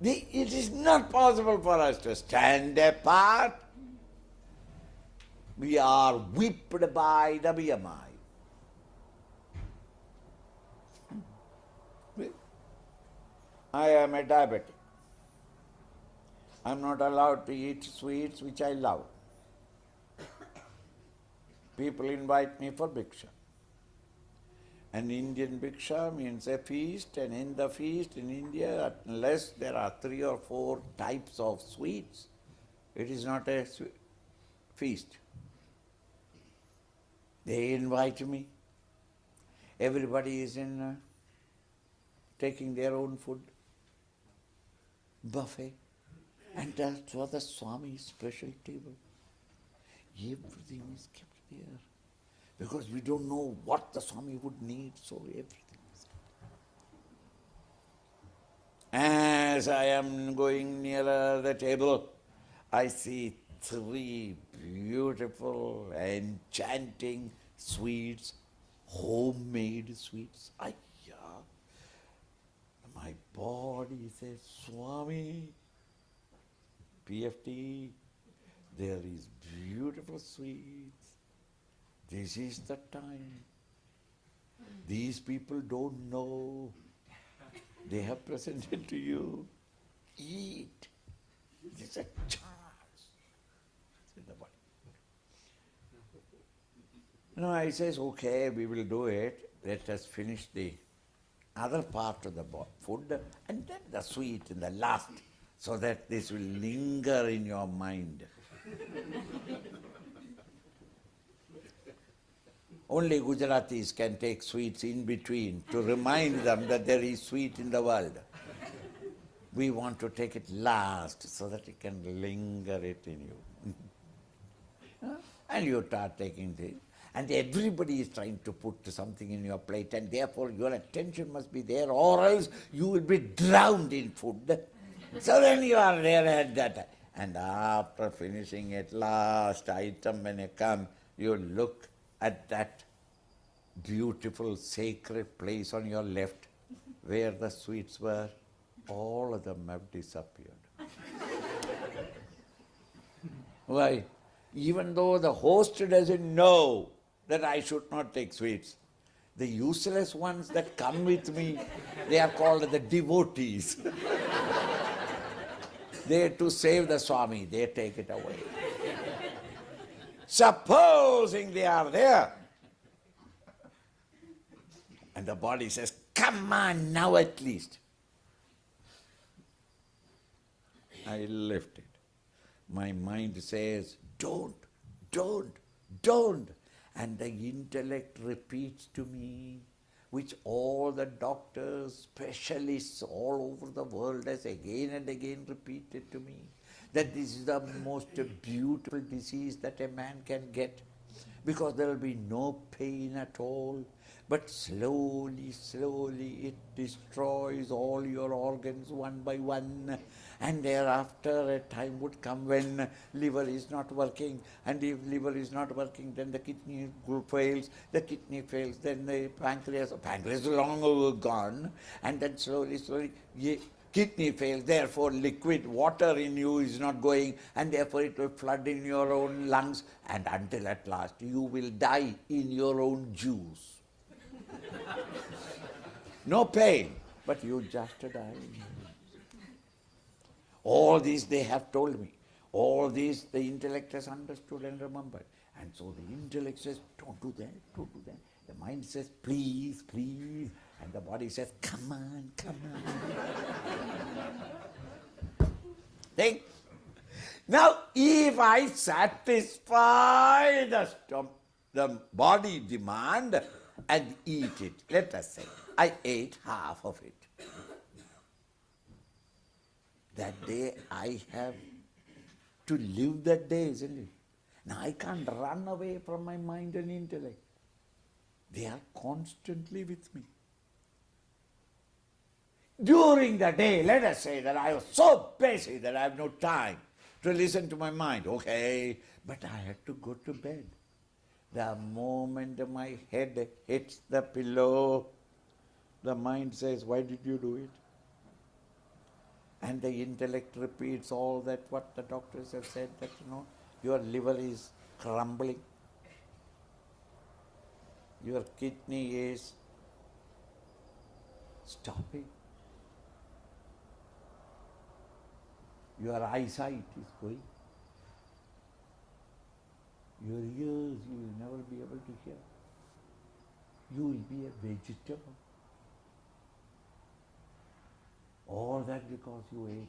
it is not possible for us to stand apart. We are whipped by the BMI. I am a diabetic. I am not allowed to eat sweets which I love. People invite me for bhiksha. An Indian bhiksha means a feast, and in the feast in India, unless there are 3 or 4 types of sweets, it is not a feast. They invite me. Everybody is taking their own food. Buffet. And that was the Swami's special table. Everything is kept there. Because we don't know what the Swami would need, so everything is kept. As I am going nearer the table, I see 3 beautiful, enchanting sweets, homemade sweets. My body says, Swami, PFT, there is beautiful sweets. This is the time. These people don't know. They have presented to you. Eat. This is a chance. In the body. No, I says, okay, we will do it. Let us finish the other part of the food and then the sweet in the last, so that this will linger in your mind. Only Gujaratis can take sweets in between to remind them that there is sweet in the world. We want to take it last so that it can linger it in you. And you start taking this. And everybody is trying to put something in your plate, and therefore your attention must be there, or else you will be drowned in food. So then you are there at that. And after finishing at last item, when you come, you look at that beautiful sacred place on your left where the sweets were. All of them have disappeared. Why? Even though the host doesn't know that I should not take sweets, the useless ones that come with me, they are called the devotees. They, to save the Swami, they take it away. Supposing they are there, and the body says, come on now at least. I lift it. My mind says, don't. And the intellect repeats to me, which all the doctors, specialists all over the world has again and again repeated to me, that this is the most beautiful disease that a man can get, because there will be no pain at all, but slowly, slowly it destroys all your organs one by one, and thereafter a time would come when liver is not working, and if liver is not working, then the kidney fails, then the pancreas is long ago gone, and then slowly, slowly, kidney fails, therefore liquid water in you is not going, and therefore it will flood in your own lungs, and until at last you will die in your own juice. No pain, but you just die. All these they have told me. All these the intellect has understood and remembered. And so the intellect says, don't do that, don't do that. The mind says, please, please. And the body says, come on, come on. Think. Now, if I satisfy the body demand and eat it, let us say, I ate half of it. That day I have to live that day, isn't it? Now I can't run away from my mind and intellect. They are constantly with me. During the day, let us say that I was so busy that I have no time to listen to my mind. Okay, but I had to go to bed. The moment my head hits the pillow, the mind says, why did you do it? And the intellect repeats all that what the doctors have said, that your liver is crumbling, your kidney is stopping, your eyesight is going, your ears you will never be able to hear, you will be a vegetable. All that because you ate it.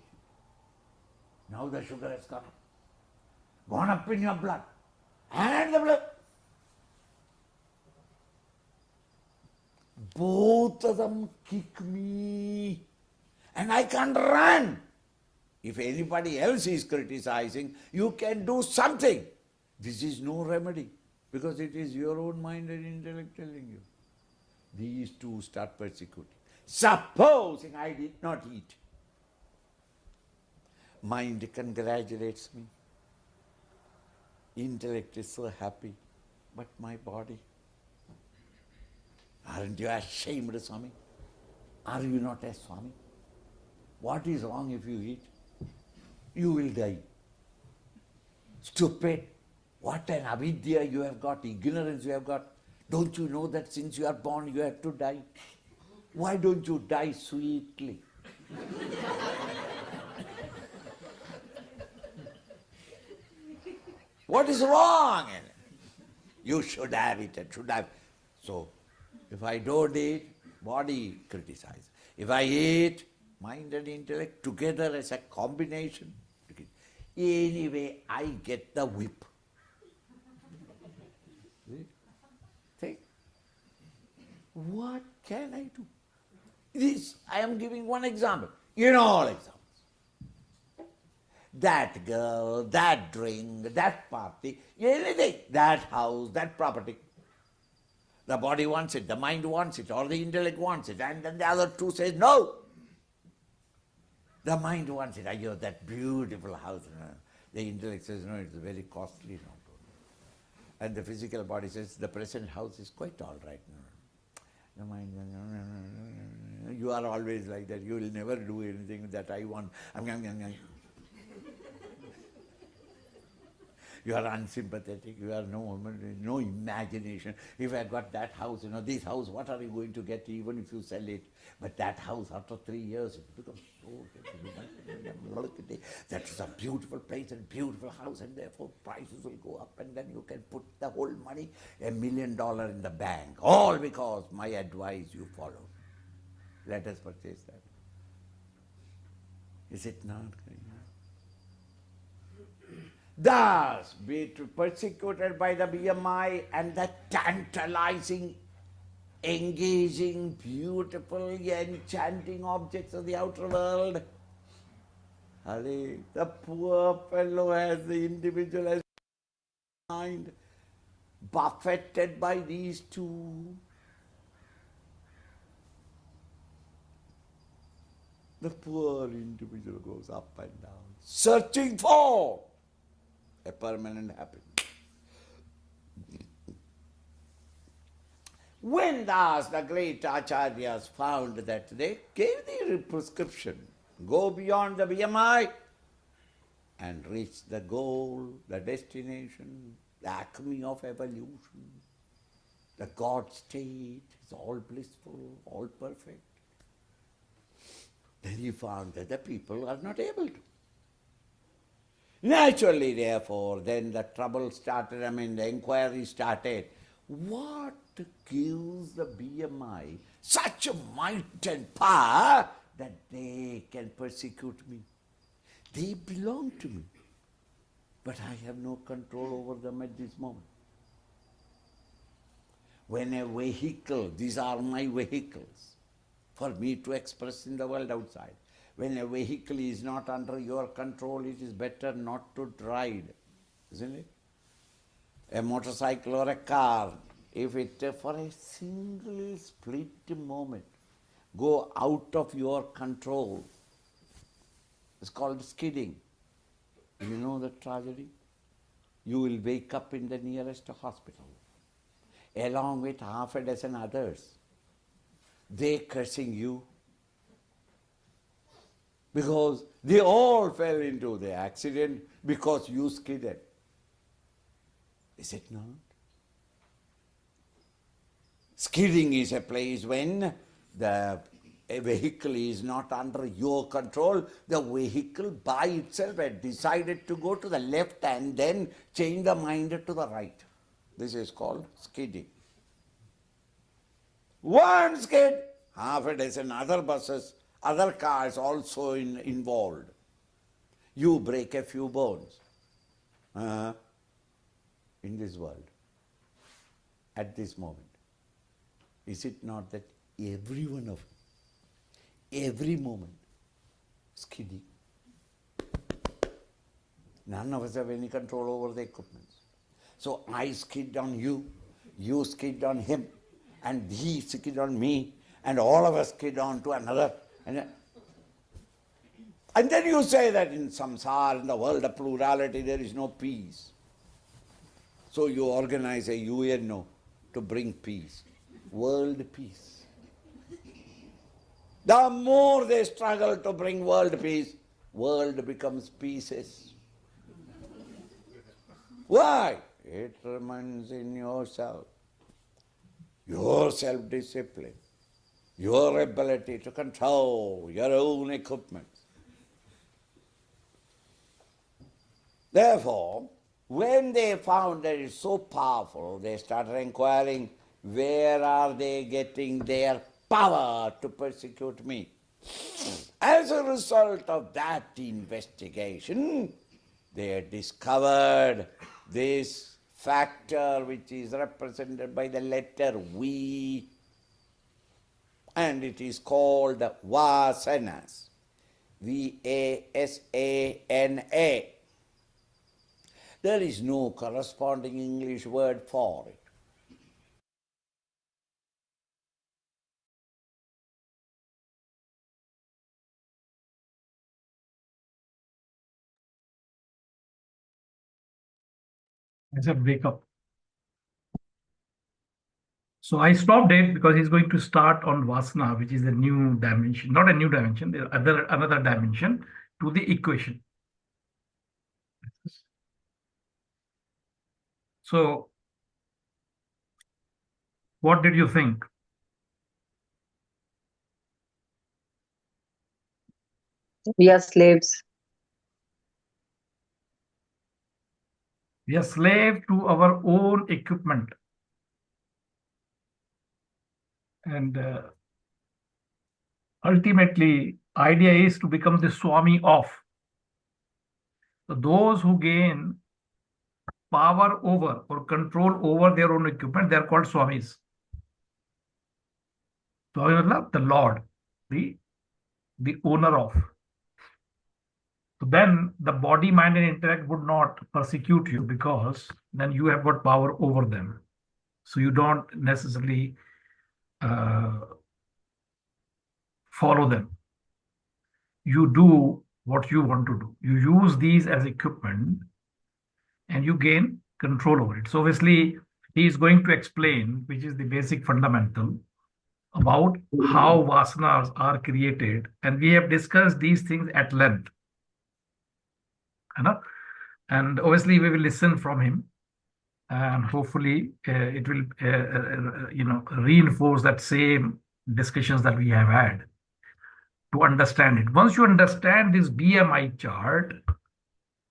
Now the sugar has come, gone up in your blood, and the blood. Both of them kick me, and I can't run. If anybody else is criticizing, you can do something. This is no remedy, because it is your own mind and intellect telling you. These two start persecuting. Supposing I did not eat, mind congratulates me, intellect is so happy, but my body, aren't you ashamed, Swami? Are you not a Swami? What is wrong if you eat? You will die. Stupid! What an avidya you have got, ignorance you have got. Don't you know that since you are born you have to die? Why don't you die sweetly? What is wrong in it? You should have it and should have. So, if I don't eat, body criticizes. If I eat, mind and intellect together as a combination. Anyway, I get the whip. Think, what can I do? This, I am giving one example. In all examples. That girl, that drink, that party, anything, that house, that property. The body wants it, the mind wants it, or the intellect wants it, and then the other two says no. The mind wants it, ayyo, that beautiful house. The intellect says, no, it's very costly. No. And the physical body says, the present house is quite all right. The mind, you are always like that. You will never do anything that I want. You are unsympathetic. You have no imagination. If I got that house, this house, what are you going to get even if you sell it? But that house, after 3 years, it becomes so... That is a beautiful place and beautiful house, and therefore prices will go up, and then you can put the whole money, $1 million in the bank, all because my advice you follow. Let us purchase that. Is it not? Thus, be persecuted by the BMI and the tantalizing engaging, beautiful, enchanting objects of the outer world. The poor fellow has the individual has mind buffeted by these two. The poor individual goes up and down, searching for a permanent happiness. When thus the great acharyas found that, they gave the prescription, go beyond the BMI and reach the goal, the destination, the acme of evolution. The God state is all blissful, all perfect. Then he found that the people are not able to. Naturally, therefore, then the trouble started, the inquiry started. What gives the BMI such a might and power that they can persecute me? They belong to me, but I have no control over them at this moment. When a vehicle, these are my vehicles for me to express in the world outside. When a vehicle is not under your control, it is better not to drive, isn't it? A motorcycle or a car, if it for a single split moment go out of your control, it's called skidding. You know the tragedy? You will wake up in the nearest hospital, along with half a dozen others. They cursing you, because they all fell into the accident because you skidded. Is it not? Skidding is a place when a vehicle is not under your control. The vehicle by itself had decided to go to the left and then change the mind to the right. This is called skidding. One skid, half a dozen other buses, other cars also involved. You break a few bones in this world at this moment. Is it not that every one of you, every moment, skidding? None of us have any control over the equipment. So I skid on you, you skid on him, and he skid on me, and all of us skid on to another. And then you say that in samsara, in the world of plurality, there is no peace. So you organize a UNO to bring peace, world peace. The more they struggle to bring world peace, world becomes pieces. Why? It remains in yourself. Your self-discipline, your ability to control your own equipment. Therefore, when they found that it's so powerful, they started inquiring, where are they getting their power to persecute me? As a result of that investigation, they discovered this factor which is represented by the letter V, and it is called vasanas. V-A-S-A-N-A. There is no corresponding English word for it. It's a breakup. So I stopped it because he's going to start on Vasana, which is a new dimension, not a new dimension, there's another dimension to the equation. So what did you think? We are slaves. We are slave to our own equipment. And ultimately, idea is to become the Swami of. So those who gain power over or control over their own equipment, they are called Swamis. Swami matlab the Lord, the owner of. So then the body, mind, and intellect would not persecute you because then you have got power over them. So you don't necessarily follow them. You do what you want to do. You use these as equipment and you gain control over it. So obviously, he is going to explain, which is the basic fundamental, about how vasanas are created. And we have discussed these things at length. And obviously, we will listen from him. And hopefully, it will reinforce that same discussions that we have had to understand it. Once you understand this BMI chart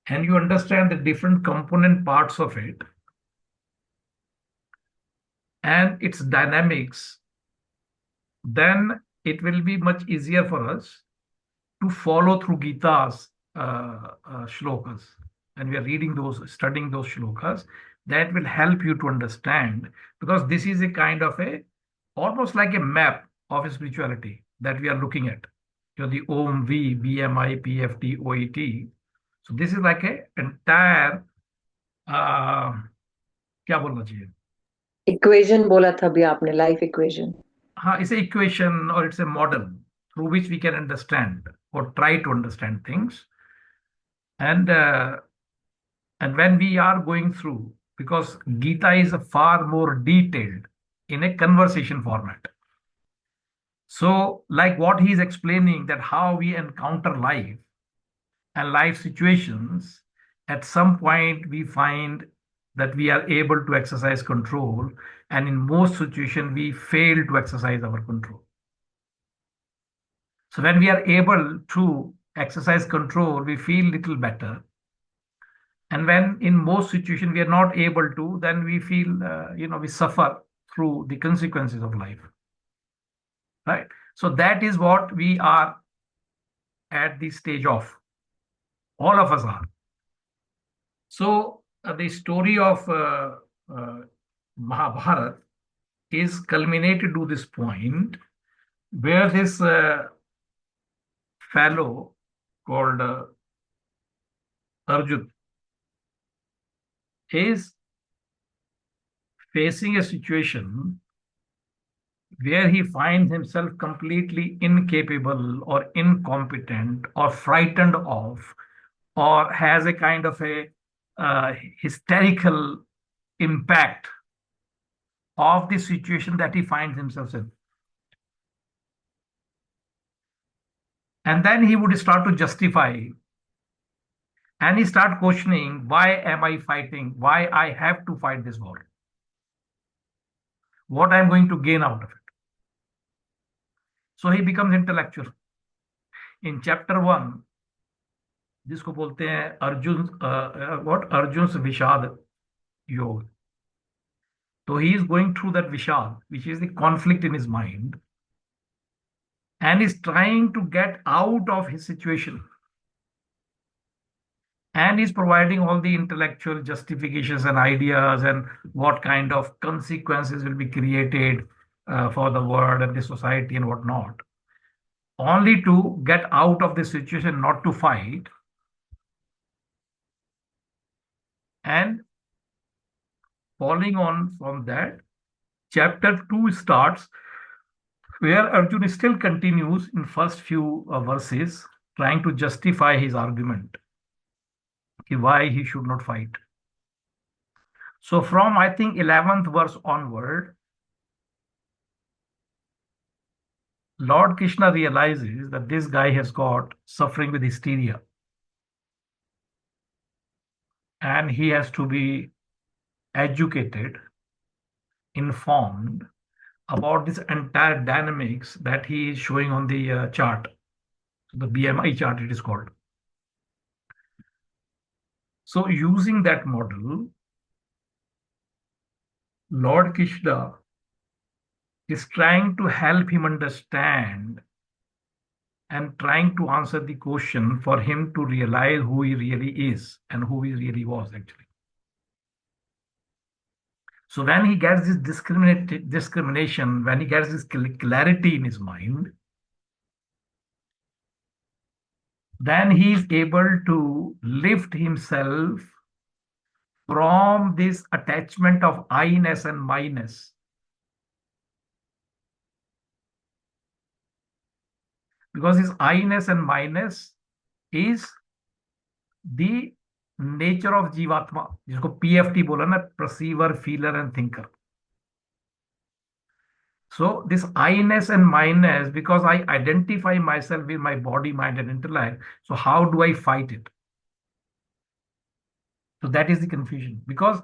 and you understand the different component parts of it and its dynamics, then it will be much easier for us to follow through Gita's shlokas. And we are reading those, studying those shlokas, that will help you to understand, because this is a kind of almost like a map of spirituality that we are looking at. The Om, V, BMI, PFT, OET. So this is like a entire, क्या बोलना चाहिए? Equation बोला था अभी आपने, life equation. It's an equation or it's a model through which we can understand or try to understand things. And when we are going through, because Gita is far more detailed in a conversation format. So like what he is explaining, that how we encounter life and life situations, at some point we find that we are able to exercise control, and in most situations we fail to exercise our control. So when we are able to exercise control, we feel little better. And when in most situations we are not able to, then we feel, we suffer through the consequences of life. Right? So that is what we are at the stage of. All of us are. So the story of Mahabharata is culminated to this point where this fellow called Arjun is facing a situation where he finds himself completely incapable or incompetent or frightened of, or has a kind of a hysterical impact of the situation that he finds himself in. And then he would start to justify, and he start questioning, why am I fighting? Why I have to fight this war? What I'm going to gain out of it? So he becomes intellectual. In chapter 1, जिसको बोलते हैं Arjun's Vishad Yoga. So he is going through that Vishad, which is the conflict in his mind, and is trying to get out of his situation. And he's providing all the intellectual justifications and ideas and what kind of consequences will be created for the world and the society and whatnot, only to get out of the situation, not to fight. And following on from that, chapter 2 starts, where Arjuna still continues in first few verses trying to justify his argument, why he should not fight. So from, I think, 11th verse onward, Lord Krishna realizes that this guy has got suffering with hysteria, and he has to be educated, informed about this entire dynamics that he is showing on the chart. So the BMI chart, it is called. So using that model, Lord Krishna is trying to help him understand and trying to answer the question for him to realize who he really is and who he really was actually. So when he gets this discrimination, when he gets this clarity in his mind, then he is able to lift himself from this attachment of I-ness and my-ness. Because this I-ness and my-ness is the nature of जीवात्मा, जिसको PFT बोला ना, perceiver, feeler and thinker. So this I-ness and my-ness, because I identify myself with my body, mind and intellect, so how do I fight it? So that is the confusion, because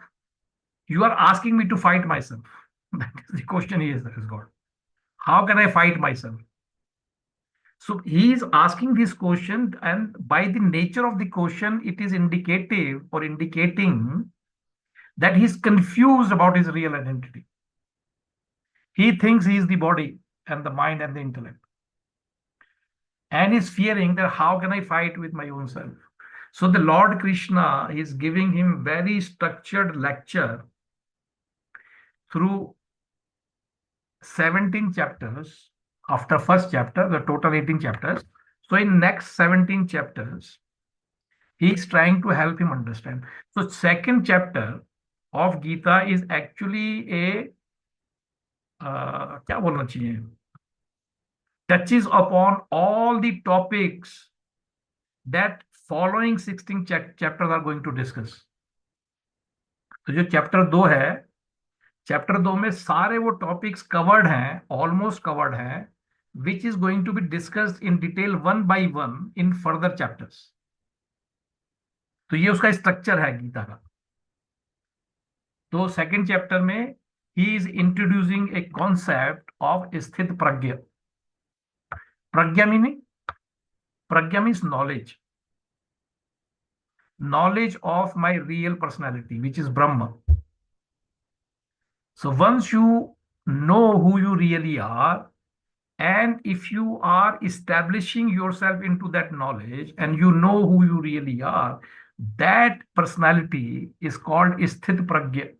you are asking me to fight myself. That is the question he has got. How can I fight myself? So he is asking this question, and by the nature of the question, it is indicative or indicating that he's confused about his real identity. He thinks he is the body and the mind and the intellect, and is fearing that how can I fight with my own self? So the Lord Krishna is giving him very structured lecture through 17 chapters. After first chapter, the total 18 chapters. So in next 17 chapters, he is trying to help him understand. So second chapter of Gita is actually a क्या बोलना चाहिए, touches upon all the topics that following 16 chapters are going to discuss. तो जो chapter 2 है, chapter 2 में सारे वो topics covered हैं, ऑलमोस्ट कवर्ड हैं, which is going to be discussed in detail one by one in further chapters. तो ये उसका स्ट्रक्चर है गीता का. तो सेकंड चैप्टर में he is introducing a concept of स्थित प्रज्ञ. प्रज्ञा means knowledge. Knowledge of my real personality, which is Brahma. So once you know who you really are, and if you are establishing yourself into that knowledge and you know who you really are, that personality is called Sthit Pragya.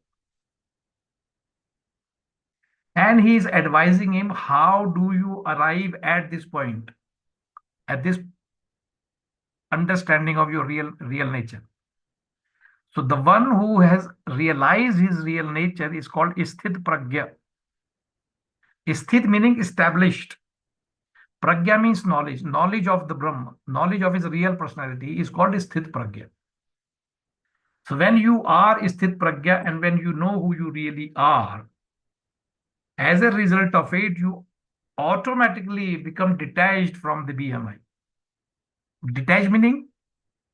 And he is advising him, how do you arrive at this point, at this understanding of your real nature? So the one who has realized his real nature is called Sthit Pragya. Sthit meaning established. Pragya means knowledge. Knowledge of the Brahma, knowledge of his real personality is called Sthit Pragya. So when you are Sthit Pragya and when you know who you really are, as a result of it, you automatically become detached from the BMI. Detached meaning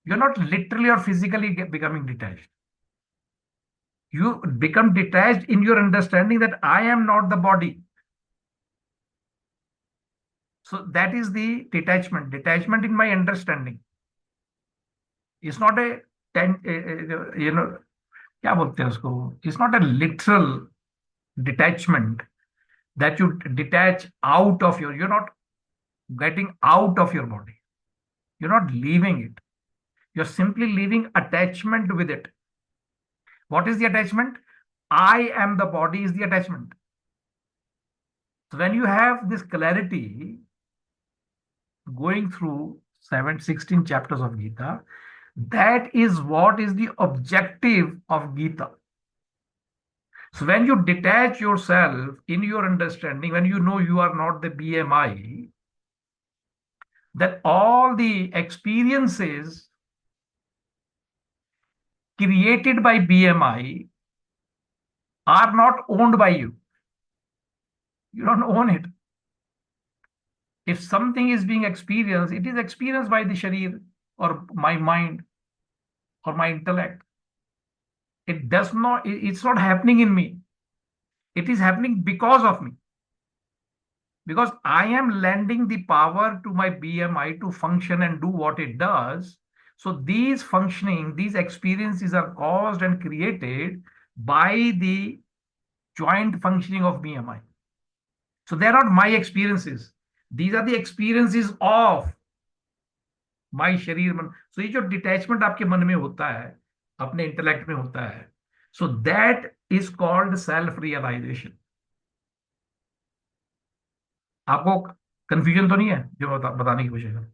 you're not literally or physically becoming detached. You become detached in your understanding that I am not the body. So that is the detachment. Detachment in my understanding. It's not a, क्या बोलते हैं उसको? It's not a literal detachment that you detach out of you're not getting out of your body. You're not leaving it. You're simply leaving attachment with it. What is the attachment? I am the body is the attachment. So when you have this clarity, going through 16 chapters of Gita, that is what is the objective of Gita. So when you detach yourself in your understanding, when you know you are not the BMI, that all the experiences created by BMI are not owned by you. You don't own it. If something is being experienced, it is experienced by the sharir or my mind or my intellect. It's not happening in me. It is happening because of me. Because I am lending the power to my BMI to function and do what it does. So these experiences are caused and created by the joint functioning of BMI. So they are not my experiences. These are the experiences of my sharir man. So ये जो detachment आपके मन में होता है, अपने intellect में होता है, so that is called self realization. आपको कंफ्यूजन तो नहीं है जो बताने की कोशिश कर?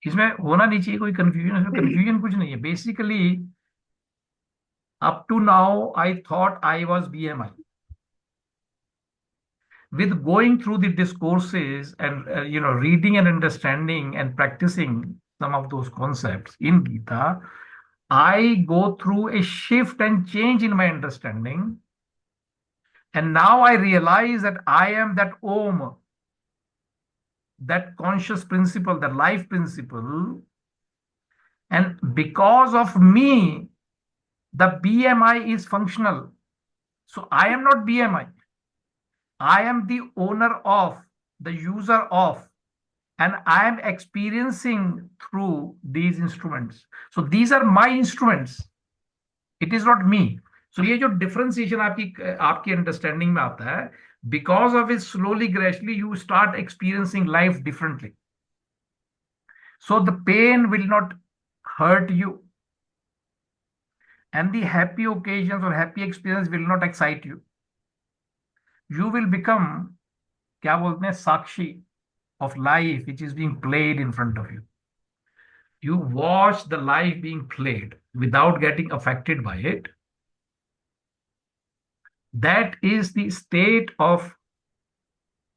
इसमें होना नहीं चाहिए कोई कंफ्यूजन, इसमें कंफ्यूजन कुछ नहीं है. Basically up to now I thought I was BMI. With going through the discourses and reading and understanding and practicing some of those concepts in Gita, I go through a shift and change in my understanding, and now I realize that I am that Om, that conscious principle, the life principle, and because of me the BMI is functional. So I am not BMI. I am the owner of, the user of, and I am experiencing through these instruments. So these are my instruments. It is not me. So ये जो differentiation आपकी understanding में आता है, because of it, slowly, gradually, you start experiencing life differently. So the pain will not hurt you, and the happy occasions or happy experience will not excite you. You will become, क्या बोलते हैं, साक्षी of life which is being played in front of you. You watch the life being played without getting affected by it. That is the state of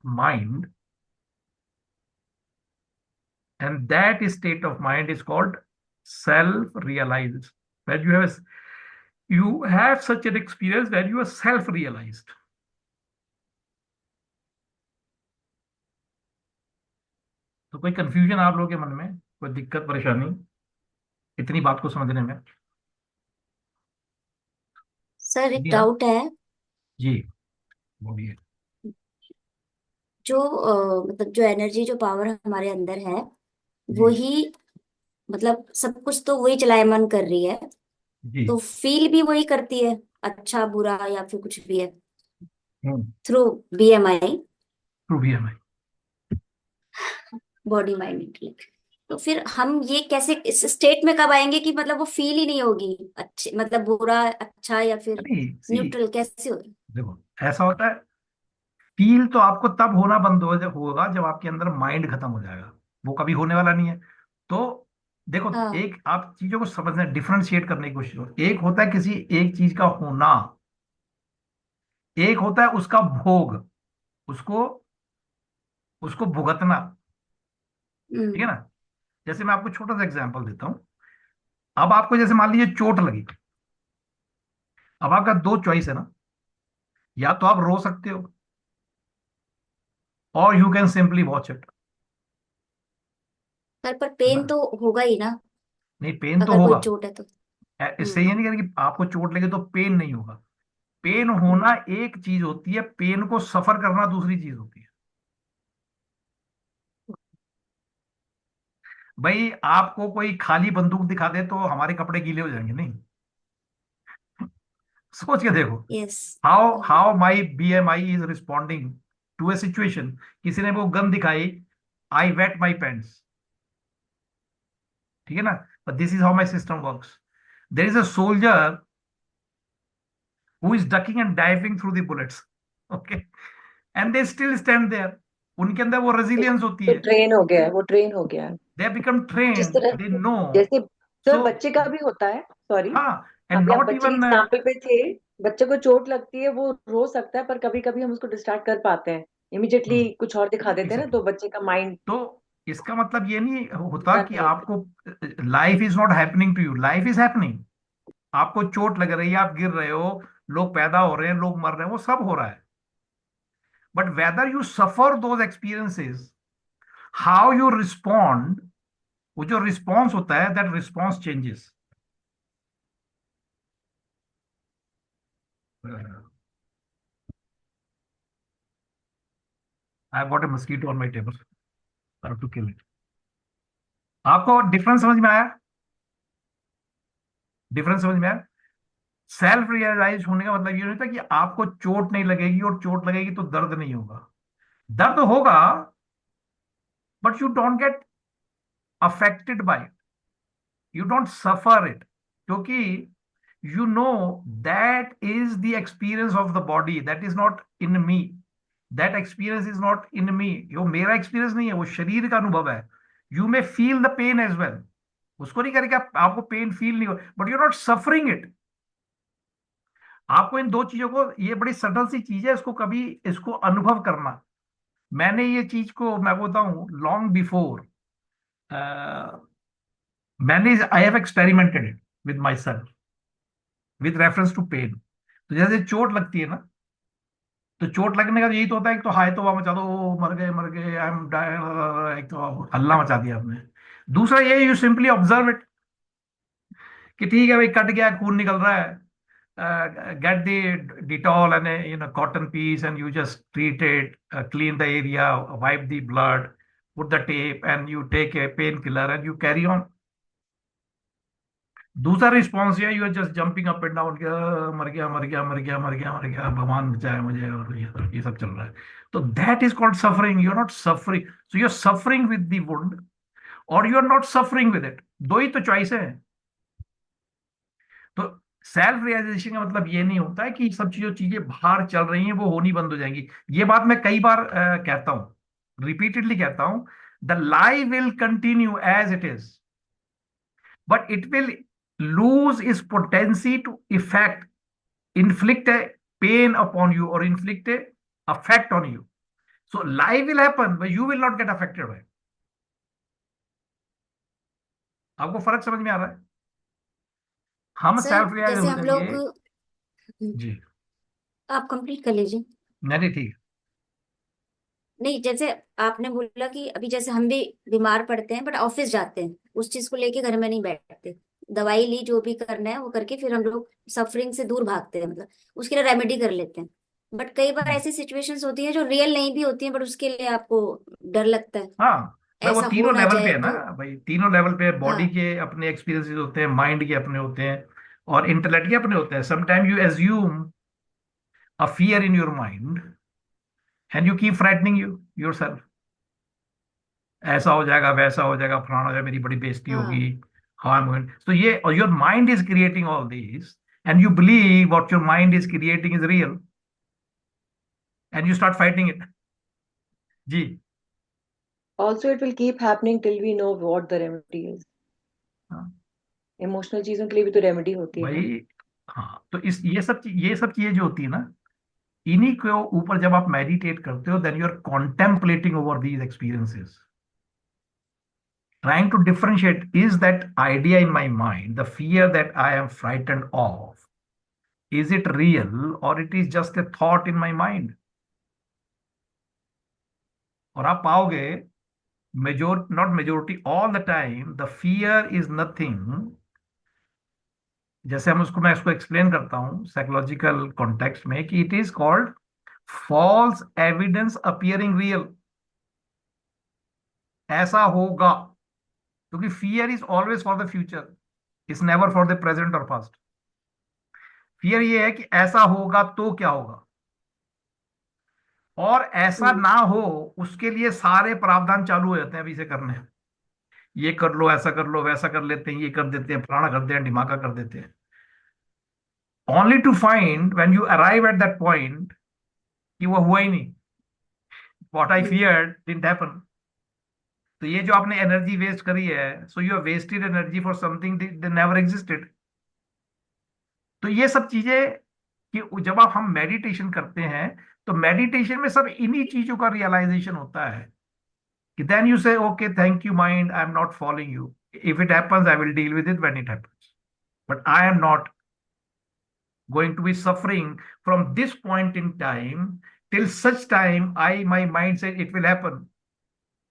mind, and that state of mind is called self-realized. When you have such an experience when you are self-realized. तो कोई confusion आप लोगों के मन में, कोई दिक्कत परेशानी इतनी बात को समझने में? सर एक जी हाँ, डाउट है. जी बोलिए. जो मतलब जो एनर्जी, जो पावर हमारे अंदर है, जी वही मतलब सब कुछ तो वही चलायमान कर रही है, जी. तो फील भी वही करती है, अच्छा बुरा या फिर कुछ भी है, थ्रू BMI, ट्रू भी है भाई. Body mind intellect. तो फिर हम ये कैसे इस स्टेट में कब आएंगे कि मतलब वो फील ही नहीं होगी, अच्छे मतलब बुरा अच्छा या फिर नहीं सी, न्यूट्रल, कैसे होगी? देखो ऐसा होता है, फील तो आपको तब होना बंद होगा जब आपके अंदर माइंड खत्म हो जाएगा. वो कभी होने वाला नहीं है. तो देखो, हाँ. एक आप चीजों को समझना, डिफरेंशिएट करने की कोशिश करो. एक होता है किसी एक चीज का होना, एक होता है उसका भोग, उसको उसको भुगतना. ठीक है हम्म. ना? जैसे मैं आपको छोटा सा एग्जांपल देता हूं. अब आपको जैसे मान लीजिए चोट लगी. अब आपका दो चॉइस है ना, या तो आप रो सकते हो, और you can simply watch it. Sir पर पेन तो होगा ही ना, नहीं, पेन तो अगर कोई होगा. चोट है तो. इससे ये नहीं कह रहे कि आपको चोट लगे तो पेन नहीं होगा. पेन हम्म. होना एक चीज होती है, पेन को सफर करना दूसरी चीज होती है. भाई आपको कोई खाली बंदूक दिखा दे तो हमारे कपड़े गीले हो जाएंगे नहीं? सोच के देखो. Yes. How how my BMI is responding to a situation. किसी ने वो गन दिखाई, आई वेट माई पेंट्स. ठीक है ना? But this is how my system works. There is a soldier who is ducking and diving through the bullets. Okay, and they still stand there. उनके अंदर वो रेजिलियंस होती तो है. ट्रेन हो गया है, वो ट्रेन हो गया है. They have become जिस trained, तरह they know. जैसे सर So बच्चे का भी होता है. सॉरी, हाँ, and अभी आप not बच्चे के even एग्जाम्पल पे थे. बच्चे को चोट लगती है, वो रो सकता है, पर कभी कभी हम उसको डिस्ट्रैक्ट कर पाते हैं, इमिडिएटली कुछ और दिखा देते हैं ना, exactly. तो बच्चे का माइंड तो इसका मतलब ये नहीं होता पूरा कि नहीं होता. आपको life is not happening to you. Life is happening. आपको चोट लग रही है, आप गिर रहे हो, लोग पैदा हो रहे हैं, लोग मर रहे हैं, वो सब हो रहा है. But whether you suffer those experiences, how you respond, वो जो रिस्पॉन्स होता है, that response changes. I got a mosquito on my table. I have to kill it. आपको डिफरेंस समझ में आया? डिफरेंस समझ में आया? सेल्फ रियलाइज होने का मतलब ये नहीं होता कि आपको चोट नहीं लगेगी, और चोट लगेगी तो दर्द नहीं होगा. दर्द होगा, but you don't get affected by it, you don't suffer it. क्योंकि you know that is the experience of the body, that is not in me, that experience is not in me, यो मेरा experience नहीं है, वो शरीर का अनुभव है. You may feel the pain as well, उसको नहीं करें कि आपको पेन फील नहीं हो, but you not suffering it. आपको इन दो चीजों को, ये बड़ी सटल सी चीज है, इसको कभी इसको अनुभव करना. मैंने ये चीज को मैं बताऊं लॉन्ग बिफोर, मैंने I have experimented it with my self with reference to pain. तो जैसे चोट लगती है ना, तो चोट लगने का तो यही तो होता है, एक तो हाय तो वहां मचा दो, "ओ, मर गए आई एम डाइंग", एक तो हल्ला मचा दिया आपने. दूसरा ये, यू सिंपली ऑब्जर्व इट, कि ठीक है भाई, कट गया, खून निकल रहा है, get the Dettol and a cotton piece, and you just treat it, clean the area, wipe the blood, put the tape, and you take a painkiller and you carry on. दूसरा response है, you are just jumping up and down, मर गया मर गया मर गया मर गया मर गया, भगवान बचाए मुझे, और ये सब चल रहा है. तो that is called suffering. You are not suffering, so you are suffering with the wound, और you are not suffering with it. दो ही तो चॉइस है. तो सेल्फ रियलाइजेशन का मतलब ये नहीं होता है कि सब चीजें बाहर चल रही हैं वो होनी बंद हो जाएंगी. ये बात मैं कई बार कहता हूं, रिपीटेडली कहता हूं. The life will continue as it is, but it will lose its potency to effect, inflict a pain upon you or inflict a effect on you. So life will happen, but you will not get affected by it. आपको फर्क समझ में आ रहा है? हम sir self realise जैसे हो हम जाएंगे. लोग, जी. आप कंप्लीट कर लीजिए. नहीं ठीक. नहीं, जैसे आपने बोला कि अभी जैसे हम भी बीमार पड़ते हैं बट ऑफिस जाते हैं, उस चीज को लेके घर में नहीं बैठते, दवाई ली, जो भी करना है वो करके फिर हम लोग सफरिंग से दूर भागते हैं, मतलब उसके लिए रेमेडी कर लेते हैं. बट कई बार ऐसी सिचुएशंस होती हैं जो रियल नहीं भी होती हैं, बट उसके लिए आपको डर लगता है, हाँ भाई, वो ऐसा हो तीनों ना लेवल पे जाए है ना तो. भाई, तीनों लेवल पे. बॉडी हाँ. के अपने एक्सपीरियंसेस होते हैं, माइंड के अपने होते हैं, और इंटेलेक्ट के अपने होते हैं. Sometime you assume a fear in your mind and you keep frightening yourself. ऐसा हो जाएगा, वैसा हो जाएगा, फलाना हो जाएगा, मेरी बड़ी बेइज्जती होगी, हाँ. How I am going. तो ये, और your mind is creating all this, and you believe what your mind is creating is real, and you start fighting it. जी. Also, it will keep happening till we know what the remedy is. हाँ emotional चीजों के लिए भी तो remedy होती है ना. भाई. हाँ, तो इस ये सब चीजें जो होती है ना, इन्हीं के ऊपर जब आप मेडिटेट करते हो, then you are contemplating over these experiences, trying to differentiate, is that idea in my mind, the fear that I am frightened of, is it real or it is just a thought in my mind. और आप पाओगे, not majority, all the time the fear is nothing. जैसे मैं इसको explain करता हूं psychological context में, कि it is called false evidence appearing real. ऐसा होगा, क्योंकि fear is always for the future, is never for the present और पास्ट. फियर ये है कि ऐसा होगा तो क्या होगा, और ऐसा हम्म. ना हो उसके लिए सारे प्रावधान चालू हो जाते हैं अभी से करने. ये कर लो, ऐसा कर लो, वैसा कर लेते हैं, ये कर देते हैं, फलाना कर देते हैं, ढिमाका कर देते हैं, only to find when you arrive at that point कि वो हुआ ही नहीं. What I hmm. Feared didn't happen. तो ये जो आपने एनर्जी वेस्ट करी है, so you have wasted energy for something that never existed. तो ये सब चीजें, कि जब हम मेडिटेशन करते हैं, तो मेडिटेशन में सब इन्हीं चीजों का रियलाइजेशन होता है, कि then you say, okay, thank you mind, I'm not following you. If it happens, I will deal with it when it happens, but I am not going to be suffering from this point in time till such time my mind said it will happen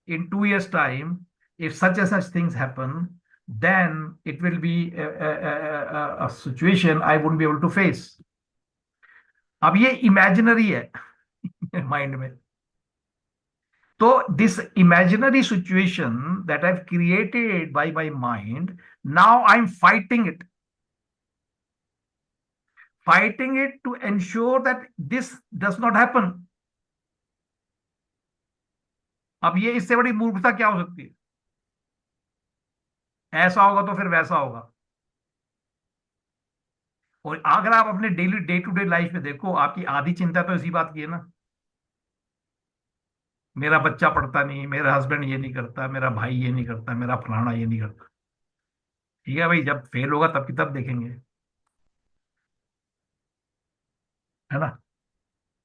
in 2 years time. If such and such things happen, then it will be a situation I wouldn't be able to face. अब ये imaginary है mind में. So this imaginary situation that I've created by my mind, now I'm fighting it to ensure that this does not happen. अब ये इससे बड़ी मूर्खता क्या हो सकती है? ऐसा होगा तो फिर वैसा होगा. और अगर आप अपने daily day to day life में देखो, आपकी आधी चिंता तो इसी बात की है ना, मेरा बच्चा पढ़ता नहीं, मेरा हस्बैंड ये नहीं करता, मेरा भाई ये नहीं करता, मेरा फलाना ये नहीं करता। ठीक है भाई, जब फेल होगा तब की तब देखेंगे, है ना।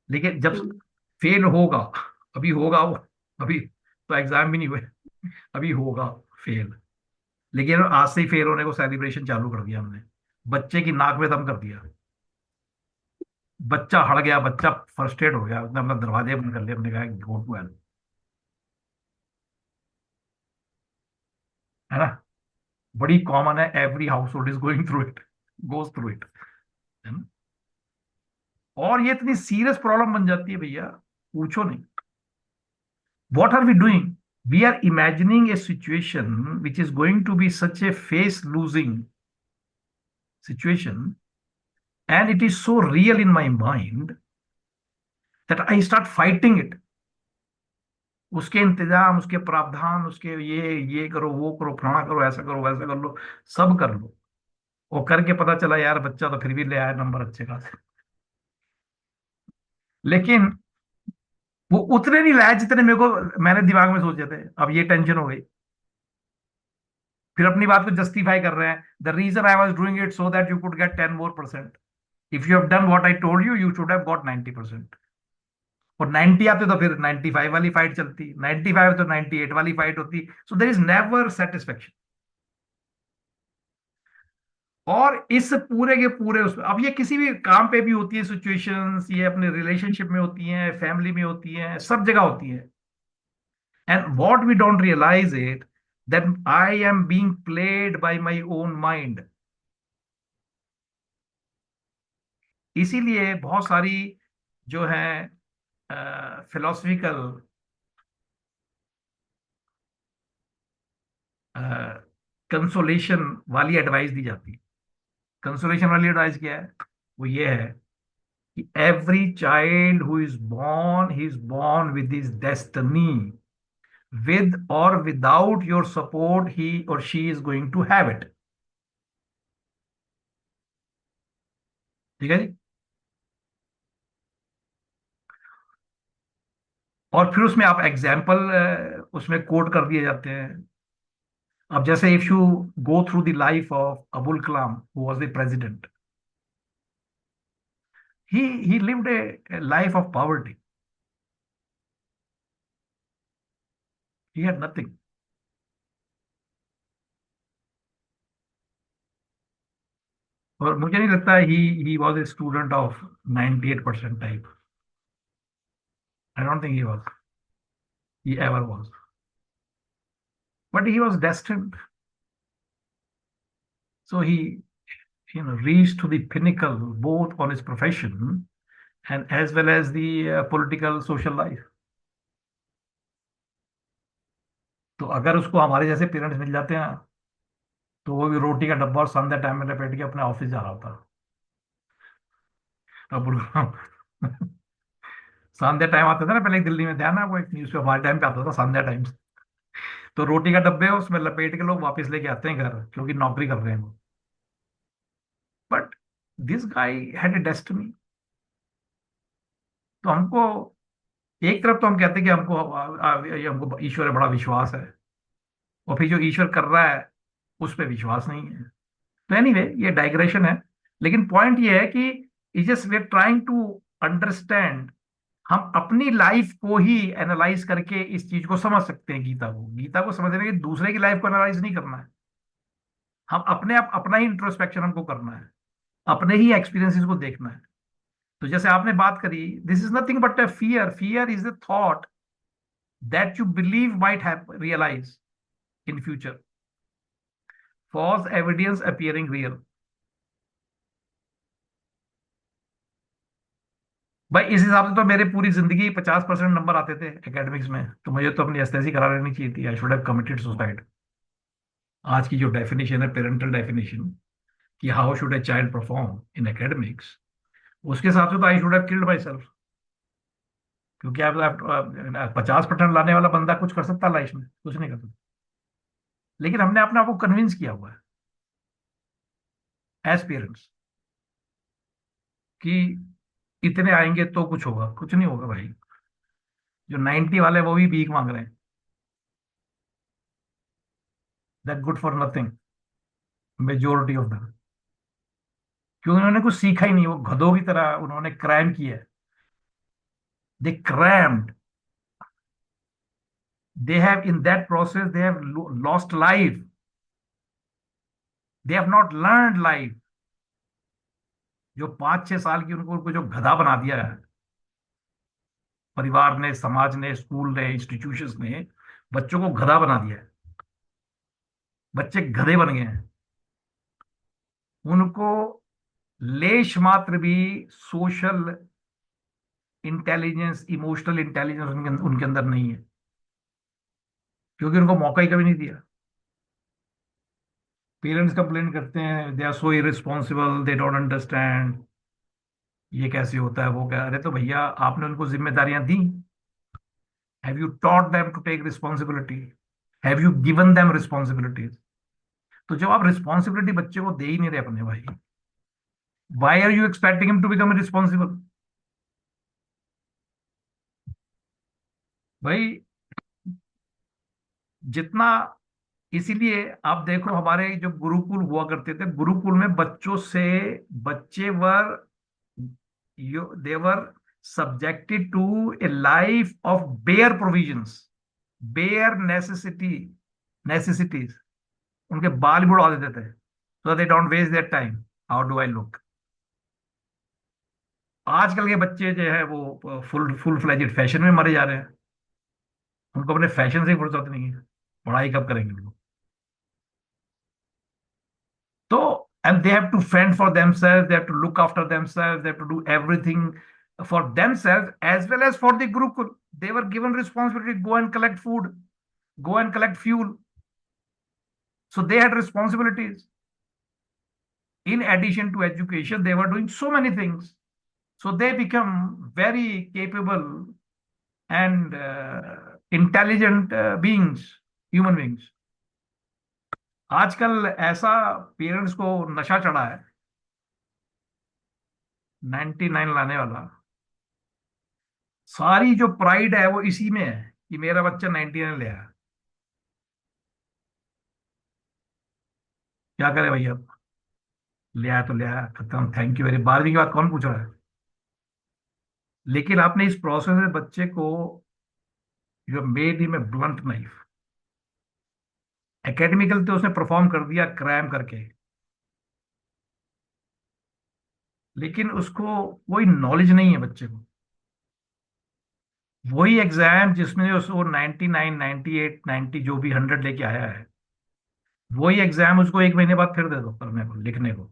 लेकिन जब हम्म, फेल होगा, अभी होगा वो, अभी तो एग्जाम भी नहीं हुए, अभी होगा फेल। लेकिन आज से ही फेल होने को सेलिब्रेशन चालू कर दिया हमने, बच्चे की नाक में दम कर दिया। बच्चा हड़ गया, बच्चा फ्रस्ट्रेट हो गया, उसने अपना दरवाजे बंद कर लिए, अपने कहा गो टू हेल, है ना। बड़ी कॉमन है, every house hold is going through it, goes through it, है ना। और ये इतनी सीरियस प्रॉब्लम बन जाती है भैया, पूछो नहीं। What are we doing? We are imagining a situation which is going to be such a face losing situation, and it is so real in my mind that I start fighting it. उसके इंतजाम, उसके प्रावधान, उसके ये करो, वो करो, फलाना करो, ऐसा करो, वैसा कर लो, सब कर लो। और करके पता चला यार बच्चा तो फिर भी ले आया नंबर अच्छे खासे, लेकिन वो उतने नहीं लाया जितने मैंने दिमाग में सोचे थे। अब ये टेंशन हो गई, फिर अपनी बात को जस्टिफाई कर रहे हैं, the reason I was doing it so that you could get 10 more%। If you have done what I told you, you should have got 90%। और 90 आते तो फिर 95 वाली फाइट चलती, 95 तो 98 वाली फाइट होती। सो देर इज नेवर सेटिस्फेक्शन। और इस पूरे के पूरे उसमें, अब ये किसी भी काम पे भी होती है सिचुएशंस, ये अपने रिलेशनशिप में होती हैं, फैमिली में होती हैं, सब जगह होती है। And what we don't realize it, that I am being played by my own mind. इसीलिए बहुत सारी जो है फिलोसफिकल कंसोलेशन वाली एडवाइस दी जाती है। कंसोलेशन वाली एडवाइस क्या है? वो ये है कि every child who is born with his destiny, with or without your support he or she is going to have it. ठीक है जी। और फिर उसमें आप एग्जाम्पल उसमें कोट कर दिए जाते हैं। अब जैसे if you go through the life of Abul Kalam, who was the president, he lived a life of poverty. He had nothing. और मुझे नहीं लगता he was a student of 98% type. I don't think he ever was. But he was destined. So he, reached to the pinnacle both on his profession and as well as the political social life. तो अगर उसको हमारे जैसे parents मिल जाते हैं, तो वो भी रोटी का डब्बा और संध्या टाइम में लपेट के अपने ऑफिस जा रहा होता। अब संध्या टाइम आता था ना पहले, दिल्ली में ध्यान है वो, एक न्यूज पे हमारे टाइम पे आता था संध्या टाइम्स। तो रोटी का डब्बे उसमें लपेट के लोग वापस लेके आते हैं घर, क्योंकि नौकरी कर रहे हैं वो। But this guy had a destiny. तो हमको, एक तरफ तो हम कहते हैं कि हमको ईश्वर पे बड़ा विश्वास है, और फिर जो ईश्वर कर रहा है उस पर विश्वास नहीं है। तो एनीवे ये डाइग्रेशन है, लेकिन पॉइंट ये है कि is just we are trying to understand. हम अपनी लाइफ को ही एनालाइज करके इस चीज को समझ सकते हैं। गीता को समझने के दूसरे की लाइफ को एनालाइज नहीं करना है। हम अपने आप अपना ही इंट्रोस्पेक्शन हमको करना है, अपने ही एक्सपीरियंसेस को देखना है। तो जैसे आपने बात करी, this is nothing but a fear. Fear is the thought that you believe might have realize in future, false evidence appearing real. भाई इस हिसाब से तो मेरे पूरी जिंदगी 50% नंबर आते थे एकेडमिक्स में, तो मुझे तो अपनी एसएससी करा लेनी चाहिए थी। I should have committed suicide. आज की जो डेफिनेशन है, पेरेंटल डेफिनेशन, कि how should a child perform in academics, उसके हिसाब से तो I should have killed my self. क्योंकि आप 50% लाने वाला बंदा कुछ कर सकता लाइफ में? कुछ नहीं कर सकता। लेकिन हमने अपने आप को कन्विंस किया हुआ है एज पेरेंट्स। कि इतने आएंगे तो कुछ होगा, कुछ नहीं होगा भाई। जो 90 वाले वो भी भीख मांग रहे हैं, that good for nothing, majority of them, क्योंकि उन्होंने कुछ सीखा ही नहीं, वो गधों की तरह उन्होंने क्राइम किया है। दे क्राइम्ड, they have in that process they have lost life, they have not learned life। जो 5-6 साल की उनको जो गधा बना दिया है परिवार ने, समाज ने, स्कूल ने, इंस्टीट्यूशंस ने, बच्चों को गधा बना दिया है। बच्चे गधे बन गए हैं। उनको लेश मात्र भी सोशल इंटेलिजेंस, इमोशनल इंटेलिजेंस उनके अंदर नहीं है, क्योंकि उनको मौका ही कभी नहीं दिया। पेरेंट्स कंप्लेन करते हैं they are so irresponsible, they don't understand, ये कैसे होता है, वो क्या। अरे तो भैया आपने उनको जिम्मेदारियां दी, have you taught them to take responsibility, have you given them responsibilities. तो जब आप रिस्पॉन्सिबिलिटी बच्चे को दे ही नहीं रहे अपने भाई, why are you expecting him to become responsible. भाई जितना, इसीलिए आप देखो हमारे जो गुरुकुल हुआ करते थे, गुरुकुल में बच्चों से, बच्चे वर, they were subjected to a life of bare provisions, bare necessities। उनके बाल भी उड़ा देते थे, so that they don't waste their time, how do I look। आजकल के बच्चे जो है वो फुल फ्लेजेड फैशन में मरे जा रहे हैं, उनको अपने फैशन से ही फुर्सत नहीं है, पढ़ाई कब करेंगे लोग। So, and they have to fend for themselves, they have to look after themselves, they have to do everything for themselves as well as for the Gurukul. They were given responsibility, go and collect food, go and collect fuel. So they had responsibilities. In addition to education, they were doing so many things. So they become very capable and intelligent beings, human beings. आजकल ऐसा parents को नशा चढ़ा है 99 लाने वाला। सारी जो प्राइड है वो इसी में है कि मेरा बच्चा 99 ले आया। क्या करे भैया, ले आया तो ले आया, खत्म, थैंक यू वेरी। 12वीं की बात कौन पूछ रहा है। लेकिन आपने इस प्रोसेस में बच्चे को, you made him a blunt knife. Academical तो उसने परफॉर्म कर दिया क्राइम करके, लेकिन उसको कोई नॉलेज नहीं है बच्चे को। वही एग्जाम जिसमें उसको 99, 98, 90 जो भी 100 लेके आया है, वही एग्जाम उसको 1 महीने बाद फिर दे दो करने को, लिखने को,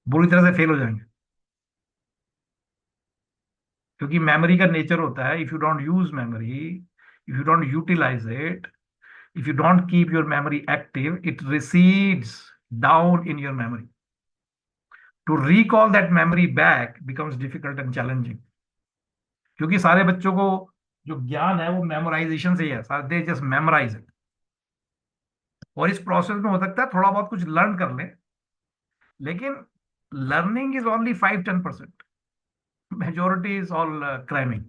बुरी तरह से फेल हो जाएंगे। क्योंकि मेमोरी का नेचर होता है, if you don't use memory, if you don't utilize it, if you don't keep your memory active, it recedes down in your memory. To recall that memory back becomes difficult and challenging। क्योंकि सारे बच्चों को जो ज्ञान है वो memorisation से ही है, सारे दे जस्ट मेमोराइज इट। और इस प्रोसेस में हो सकता है थोड़ा बहुत कुछ लर्न कर ले, लेकिन learning is only 5-10%, majority is all cramming.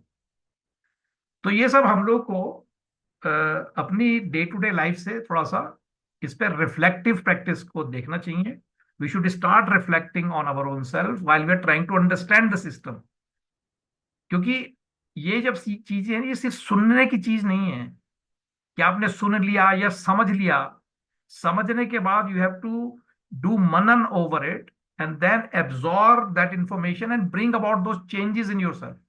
तो ये सब हम लोग को अपनी डे टू डे लाइफ से थोड़ा सा इस पर रिफ्लेक्टिव प्रैक्टिस को देखना चाहिए। We should start reflecting on our own self while we are trying to understand the system. क्योंकि ये जब चीजें हैं, ये सिर्फ सुनने की चीज नहीं है कि आपने सुन लिया या समझ लिया। समझने के बाद यू हैव टू डू मनन over it and then absorb that information and bring about those changes in yourself.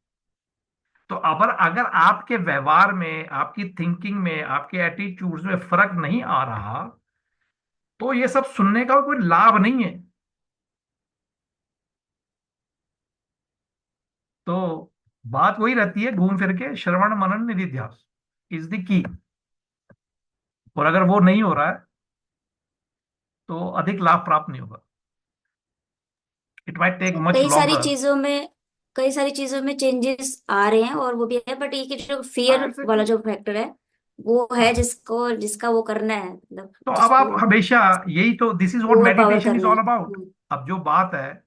तो अगर अगर आपके व्यवहार में, आपकी थिंकिंग में, आपके एटीट्यूड्स में फर्क नहीं आ रहा, तो ये सब सुनने का कोई लाभ नहीं है। तो बात वही रहती है घूम फिर के, श्रवण मनन निधिध्यास इज द की। और अगर वो नहीं हो रहा है तो अधिक लाभ प्राप्त नहीं होगा। It might take much longer. कई सारी चीजों में चेंजेस आ रहे हैं और वो भी है, बट ये कि जो फियर वाला जो फैक्टर है वो है, जिसका वो करना है, मतलब तो अब आप हमेशा यही तो, this is what over power meditation is करना ऑल है। अबाउट। अब जो बात है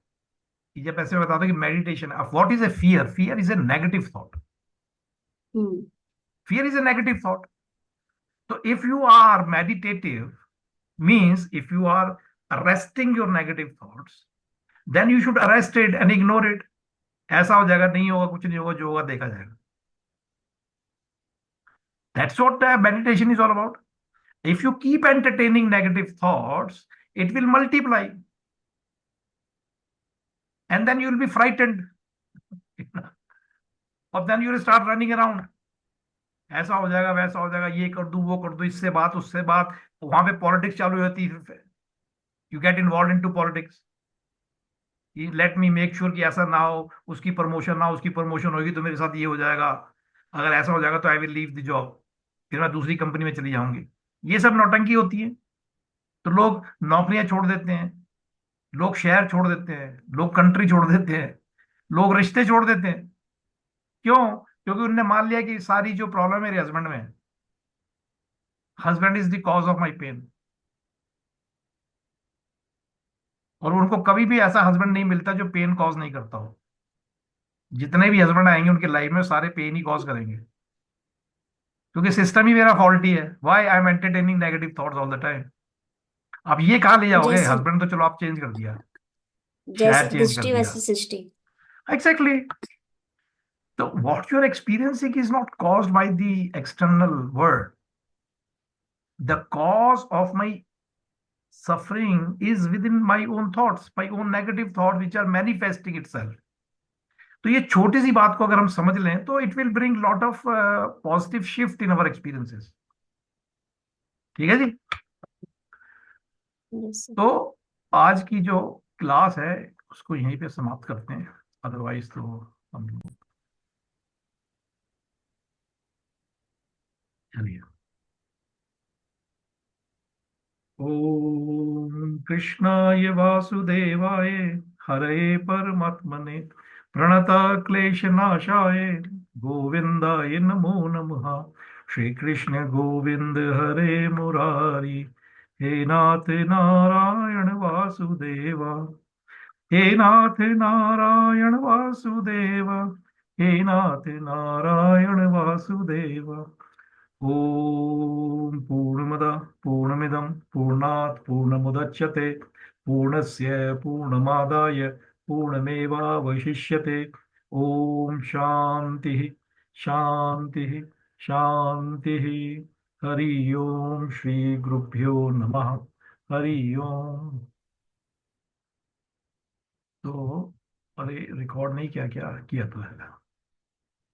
कि जब ऐसे बताता कि meditation, what is a fear? Fear is a negative thought. Hmm Fear is a negative thought. So if you are meditative, means if you are arresting your negative thoughts, then you should arrest it and ignore it. ऐसा हो जाएगा, नहीं होगा, कुछ नहीं होगा, जो होगा देखा जाएगा. That's what meditation is all about. If you keep entertaining negative thoughts, it will multiply. And then you will be frightened. और then you will start running around. ऐसा हो जाएगा, वैसा हो जाएगा, ये कर दूं, वो कर दूं, इससे बात, उससे बात. वहां पे पॉलिटिक्स चालू हो जाती है. You get involve into politics. Let me make sure कि ऐसा ना हो, उसकी प्रमोशन ना हो, उसकी प्रमोशन होगी तो मेरे साथ ये हो जाएगा, अगर ऐसा हो जाएगा तो I will leave the job, फिर मैं दूसरी कंपनी में चली जाऊंगी. ये सब नौटंकी होती है. तो लोग नौकरियां छोड़ देते हैं, लोग शहर छोड़ देते हैं, लोग कंट्री छोड़ देते हैं, लोग रिश्ते छोड़ देते हैं. क्यों? क्योंकि उन्होंने मान लिया कि सारी जो प्रॉब्लम मेरे हस्बैंड में है, husband is the cause of my pain. और उनको कभी भी ऐसा हस्बैंड नहीं मिलता जो पेन कॉज नहीं करता हो. जितने भी हस्बैंड आएंगे उनके लाइफ में सारे पेन ही कॉज करेंगे, क्योंकि सिस्टम ही मेरा फॉल्टी है. Why I am entertaining negative thoughts all the time. आप ये कहाँ ले जाओगे? जैसे हस्बैंड तो चलो आप चेंज कर दिया, शहर जैसे चेंज कर दृष्टि दिया. वैसी सृष्टि. एग्जैक्टली. तो what you are experiencing is not caused by the external world. The cause of my suffering is within my own thoughts, my own negative thoughts which are manifesting itself. तो ये छोटी सी बात को अगर हम समझ लें तो it will bring lot of positive shift in our experiences. ठीक है जी. जैसे तो आज की जो क्लास है उसको यहीं पे समाप्त करते हैं, अदरवाइज तो हम लोग, चलिए. ओम कृष्णाय वासुदेवाय हरे परमात्मने प्रणता क्लेशनाशाय गोविंदाय नमो नमः. श्री कृष्ण गोविंद हरे मुरारी. हे नाथ नारायण वासुदेवा. हे नाथ नारायण वासुदेवा. हे नाथ नारायण वासुदेवा. ओम पूर्णमदः पूर्णमिदं पूर्णात् पूर्णमुदच्यते पूर्णस्य पूर्णमादाय पूर्णमेवावशिष्यते. ओम शांति शांति शांति. हरि ओम. श्री गुरुभ्यो नमः. हरि ओम. तो अरे रिकॉर्ड नहीं किया, क्या किया तो है.